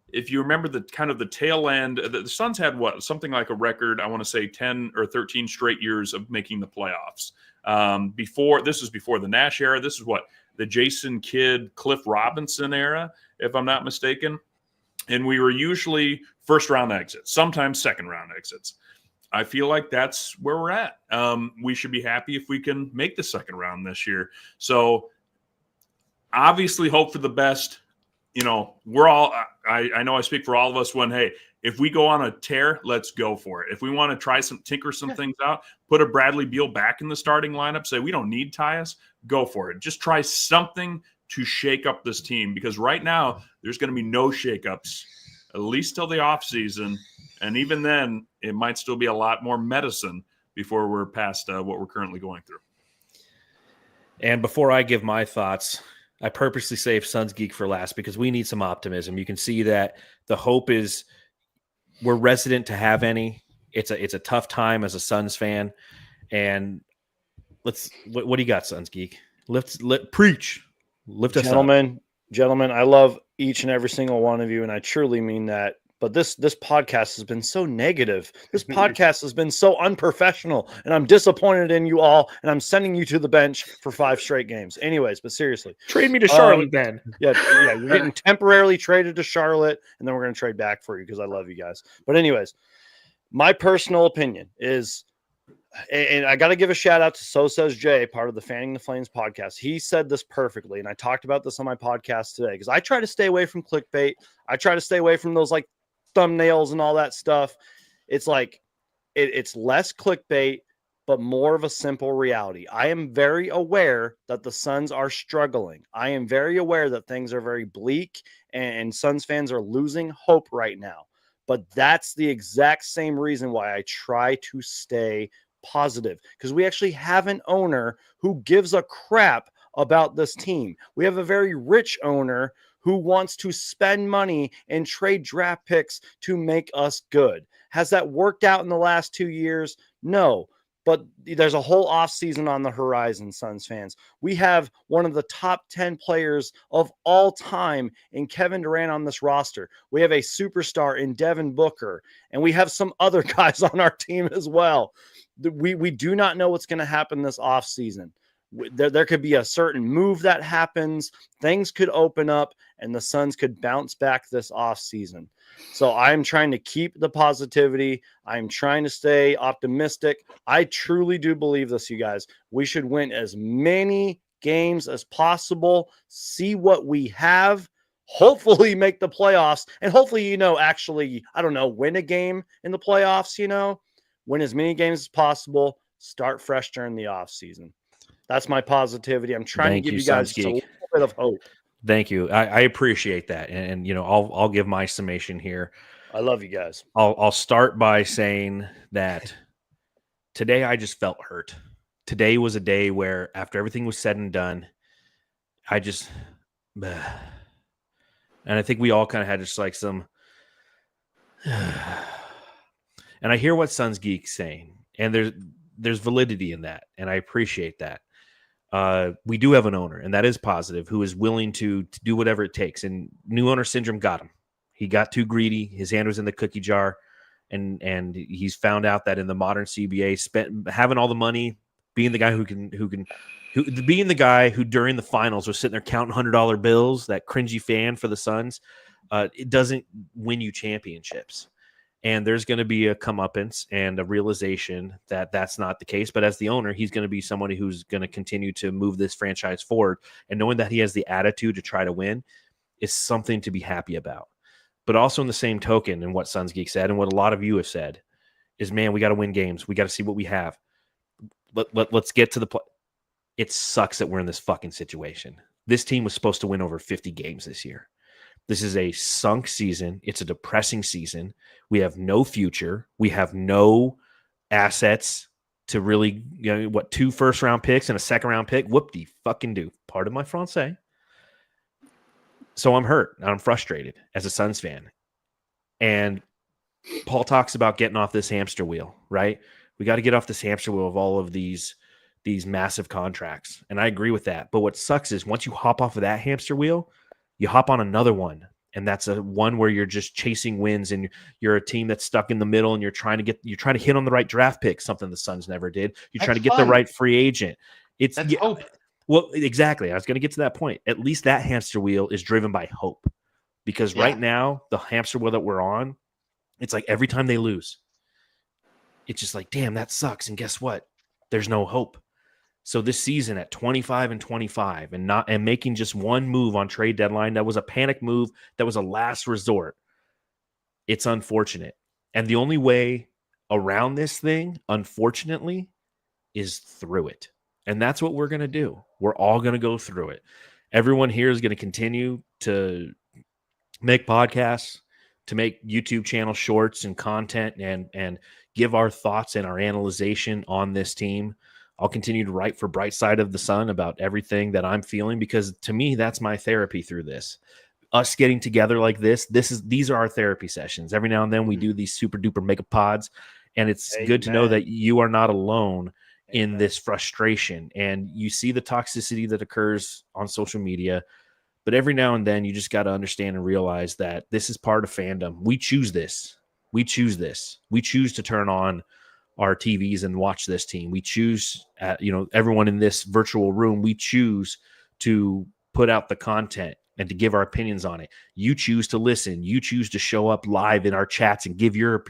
if you remember the kind of the tail end, the Suns had something like a record, I want to say 10 or 13 straight years of making the playoffs. This was before the Nash era. This is the Jason Kidd, Cliff Robinson era, if I'm not mistaken. And we were usually first round exits, sometimes second round exits. I feel like that's where we're at. We should be happy if we can make the second round this year. So obviously hope for the best. We're all, I know I speak for all of us when, hey, if we go on a tear, let's go for it. If we want to try tinker some things out, put a Bradley Beal back in the starting lineup, say we don't need Tyus, go for it. Just try something to shake up this team, because right now there's going to be no shakeups, at least till the offseason. And even then, it might still be a lot more medicine before we're past what we're currently going through. And before I give my thoughts, I purposely saved Suns Geek for last because we need some optimism. You can see that the hope is we're resident to have any. It's a tough time as a Suns fan. And what do you got, Suns Geek? Preach. Lift us up. Gentlemen, I love each and every single one of you, and I truly mean that. But this podcast has been so negative. This podcast has been so unprofessional, and I'm disappointed in you all, and I'm sending you to the bench for 5 straight games. Anyways, but seriously. Trade me to Charlotte then. Yeah, you're getting temporarily traded to Charlotte, and then we're going to trade back for you because I love you guys. But anyways, my personal opinion is, and I got to give a shout out to So Says Jay, part of the Fanning the Flames podcast. He said this perfectly, and I talked about this on my podcast today because I try to stay away from clickbait. I try to stay away from those like thumbnails and all that stuff. It's like it's less clickbait, but more of a simple reality. I am very aware that the Suns are struggling. I am very aware that things are very bleak and Suns fans are losing hope right now. But that's the exact same reason why I try to stay positive, because we actually have an owner who gives a crap about this team. We have a very rich owner who wants to spend money and trade draft picks to make us good. Has that worked out in the last 2 years? No. But there's a whole offseason on the horizon, Suns fans. We have one of the top 10 players of all time in Kevin Durant on this roster. We have a superstar in Devin Booker, and we have some other guys on our team as well. We do not know what's going to happen this offseason. There could be a certain move that happens. Things could open up, and the Suns could bounce back this offseason. So I'm trying to keep the positivity. I'm trying to stay optimistic. I truly do believe this, you guys. We should win as many games as possible, see what we have, hopefully make the playoffs, and hopefully, actually, win a game in the playoffs, win as many games as possible, start fresh during the offseason. That's my positivity. I'm trying to give you guys just a little bit of hope. Thank you. I appreciate that. And I'll give my summation here. I love you guys. I'll start by saying that today I just felt hurt. Today was a day where after everything was said and done, and I think we all kind of had just like some, and I hear what Suns Geek's saying, and there's validity in that, and I appreciate that. We do have an owner, and that is positive, who is willing to do whatever it takes. And new owner syndrome got him. He got too greedy. His hand was in the cookie jar, and he's found out that in the modern CBA, having all the money, being the guy who being the guy who during the finals was sitting there counting $100 bills, that cringy fan for the Suns, it doesn't win you championships. And there's going to be a comeuppance and a realization that that's not the case. But as the owner, he's going to be somebody who's going to continue to move this franchise forward. And knowing that he has the attitude to try to win is something to be happy about. But also in the same token, and what Suns Geek said, and what a lot of you have said, is, man, we got to win games. We got to see what we have. Let's get to the play. It sucks that we're in this fucking situation. This team was supposed to win over 50 games this year. This is a sunk season. It's a depressing season. We have no future. We have no assets to really, 2 first-round picks and a second-round pick? Whoop-de-fucking-do. Pardon my Francais. So I'm hurt. I'm frustrated as a Suns fan. And Paul talks about getting off this hamster wheel, right? We got to get off this hamster wheel of all of these massive contracts. And I agree with that. But what sucks is once you hop off of that hamster wheel, you hop on another one, and that's a one where you're just chasing wins, and you're a team that's stuck in the middle, and you're trying to hit on the right draft pick, something the Suns never did. You're trying to get the right free agent. That's hope. Well, exactly. I was going to get to that point. At least that hamster wheel is driven by hope, because right now the hamster wheel that we're on, it's like every time they lose, it's just like, damn, that sucks. And guess what? There's no hope. So this season at 25-25 and making just one move on trade deadline, that was a panic move, that was a last resort. It's unfortunate. And the only way around this thing, unfortunately, is through it. And that's what we're going to do. We're all going to go through it. Everyone here is going to continue to make podcasts, to make YouTube channel shorts and content, and give our thoughts and our analyzation on this team. I'll continue to write for Bright Side of the Sun about everything that I'm feeling, because to me, that's my therapy through this. Us getting together like these are our therapy sessions. Every now and then we do these super duper mega pods, and it's good to know that you are not alone in this frustration. And you see the toxicity that occurs on social media, but every now and then you just got to understand and realize that this is part of fandom. We choose this. We choose this. We choose to turn on our TVs and watch this team. We choose, everyone in this virtual room, we choose to put out the content and to give our opinions on it. You choose to listen. You choose to show up live in our chats and give your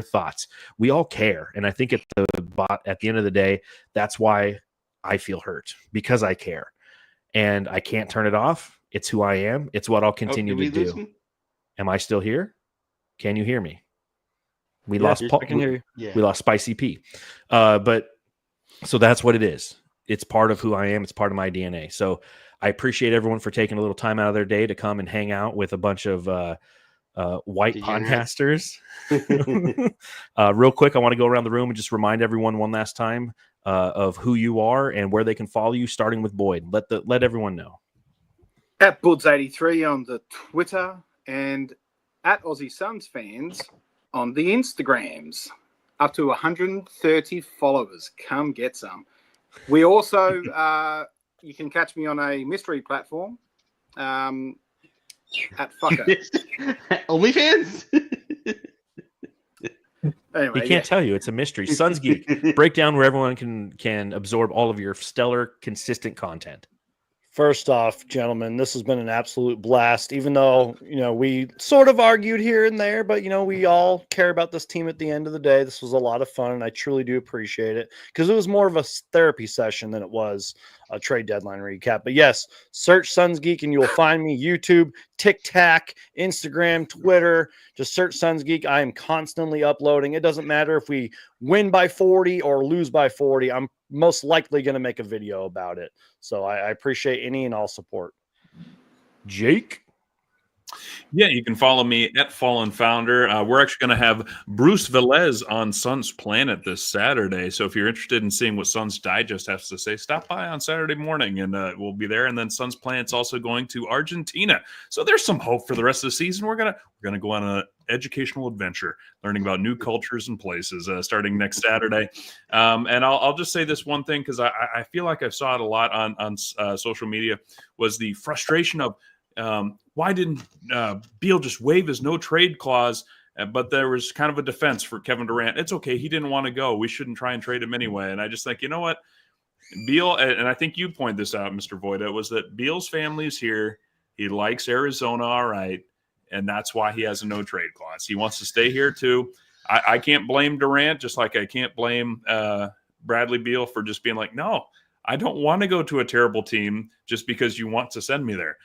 thoughts. We all care. And I think at the end of the day, that's why I feel hurt, because I care. And I can't turn it off. It's who I am. It's what I'll continue to do. Am I still here? Can you hear me? We lost Paul. We lost Spicy P. But so that's what it is. It's part of who I am. It's part of my DNA. So I appreciate everyone for taking a little time out of their day to come and hang out with a bunch of white Degenerates. podcasters. Real quick, I want to go around the room and just remind everyone one last time of who you are and where they can follow you, starting with Boyd. Let everyone know. At Buds83 on the Twitter and at Aussie Suns fans on the Instagrams. Up to 130 followers. Come get some. We also, you can catch me on a mystery platform at Fucker. OnlyFans? Anyway, He can't tell you. It's a mystery. Suns Geek. Breakdown where everyone can absorb all of your stellar, consistent content. First off, gentlemen, this has been an absolute blast. Even though, we sort of argued here and there, but, we all care about this team at the end of the day. This was a lot of fun, and I truly do appreciate it because it was more of a therapy session than it was a trade deadline recap. But yes, search Suns Geek and you'll find me. YouTube, TikTok, Instagram, Twitter. Just search Suns Geek. I am constantly uploading. It doesn't matter if we win by 40 or lose by 40. I'm most likely going to make a video about it. So I appreciate any and all support. Jake? Yeah, you can follow me at Fallen Founder. We're actually going to have Bruce Velez on Suns Planet this Saturday. So if you're interested in seeing what Suns Digest has to say, stop by on Saturday morning and we'll be there. And then Suns Planet's also going to Argentina. So there's some hope for the rest of the season. We're gonna go on an educational adventure, learning about new cultures and places starting next Saturday. And I'll just say this one thing because I feel like I saw it a lot on social media was the frustration of why didn't Beal just waive his no trade clause? But there was kind of a defense for Kevin Durant. It's okay. He didn't want to go. We shouldn't try and trade him anyway. And I just think, you know what? Beal, and I think you point this out, Mr. Voida, was that Beal's family's here. He likes Arizona all right. And that's why he has a no trade clause. He wants to stay here too. I can't blame Durant, just like I can't blame Bradley Beal for just being like, no, I don't want to go to a terrible team just because you want to send me there.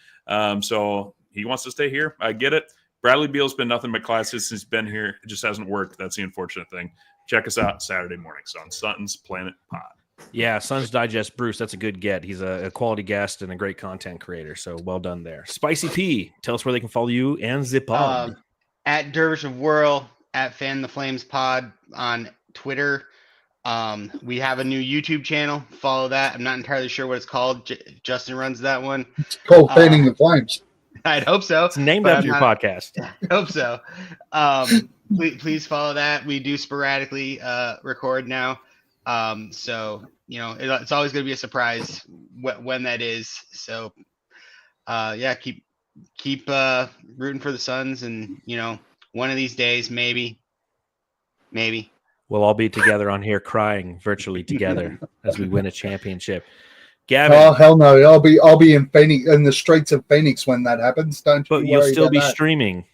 So he wants to stay here. I get it. Bradley Beal's been nothing but class since he's been here. It just hasn't worked. That's the unfortunate thing. Check us out Saturday morning on Suns Planet Pod. Yeah, Suns Digest Bruce. That's a good get. He's a quality guest and a great content creator. So well done there. Spicy P, tell us where they can follow you and Zip on. At Dervish of Whirl, at Fan the Flames Pod on Twitter. We have a new YouTube channel. Follow that. I'm not entirely sure what it's called. Justin runs that one. It's called Fanning the Flames. I'd hope so. It's named after your podcast. I hope so. Please follow that. We do sporadically record now. So, it's always going to be a surprise when that is. So, keep rooting for the Suns and, one of these days, maybe. We'll all be together on here crying virtually together as we win a championship. Gavin. Oh hell no! I'll be in Phoenix, in the streets of Phoenix when that happens. Don't you But you'll worry still about be that. streaming.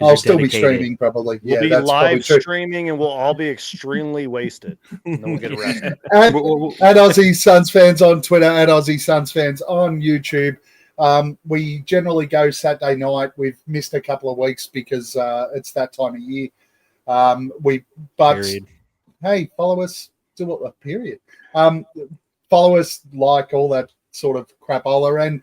I'll still be streaming probably. We'll Yeah, be that's probably live true. streaming and we'll all be extremely wasted. And then we'll get arrested. At Aussie Suns fans on Twitter, at Aussie Suns fans on YouTube. We generally go Saturday night. We've missed a couple of weeks because it's that time of year. Period. Hey, follow us. Do a period. Follow us, like all that sort of crapola. And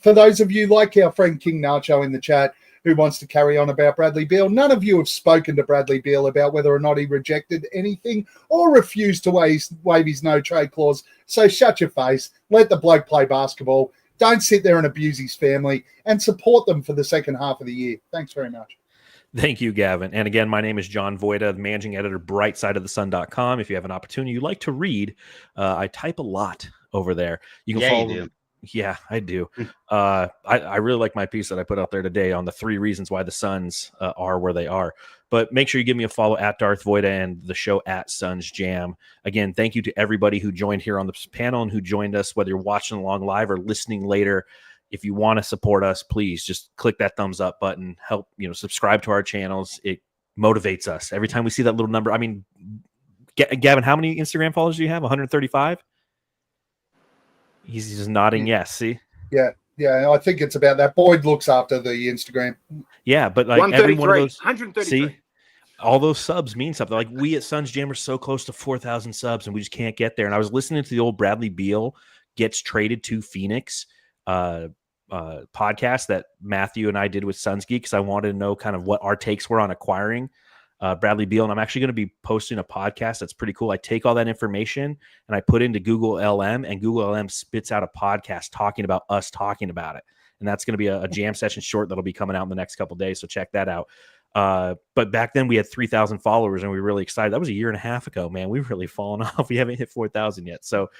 for those of you like our friend King Nacho in the chat who wants to carry on about Bradley Beal, none of you have spoken to Bradley Beal about whether or not he rejected anything or refused to waive his no trade clause. So shut your face. Let the bloke play basketball. Don't sit there and abuse his family and support them for the second half of the year. Thanks very much. Thank you, Gavin. And again, my name is John Voida, the managing editor, brightsideofthesun.com. If you have an opportunity you'd like to read, I type a lot over there. You can follow. You do. Yeah, I do. I really like my piece that I put out there today on the 3 reasons why the Suns are where they are. But make sure you give me a follow at Darth Voida and the show at Suns Jam. Again, thank you to everybody who joined here on the panel and who joined us, whether you're watching along live or listening later. If you want to support us, please just click that thumbs up button. Help, subscribe to our channels. It motivates us. Every time we see that little number. I mean, Gavin, how many Instagram followers do you have? 135? He's just nodding yes. See? Yeah, I think it's about that. Boyd looks after the Instagram. Yeah, but like every one of those, 133. see, all those subs mean something. Like we at Suns Jam are so close to 4,000 subs, and we just can't get there. And I was listening to the old Bradley Beal gets traded to Phoenix podcast that Matthew and I did with Suns Geek, because I wanted to know kind of what our takes were on acquiring Bradley Beal. And I'm actually going to be posting a podcast that's pretty cool. I take all that information and I put into Google LM, and Google LM spits out a podcast talking about us talking about it. And that's going to be a jam session short that'll be coming out in the next couple of days. So check that out. But back then we had 3,000 followers and we were really excited. That was a year and a half ago, man. We've really fallen off. We haven't hit 4,000 yet. So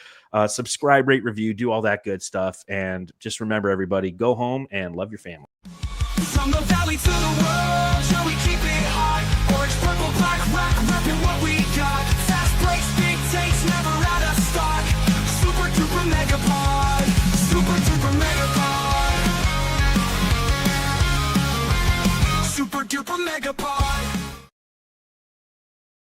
subscribe, rate, review, do all that good stuff. And just remember, everybody, go home and love your family. From the valley to the world, shall we keep it hot? Orange, purple, black, rock, repping what we got. Fast breaks, big takes, never out of stock. Super duper mega.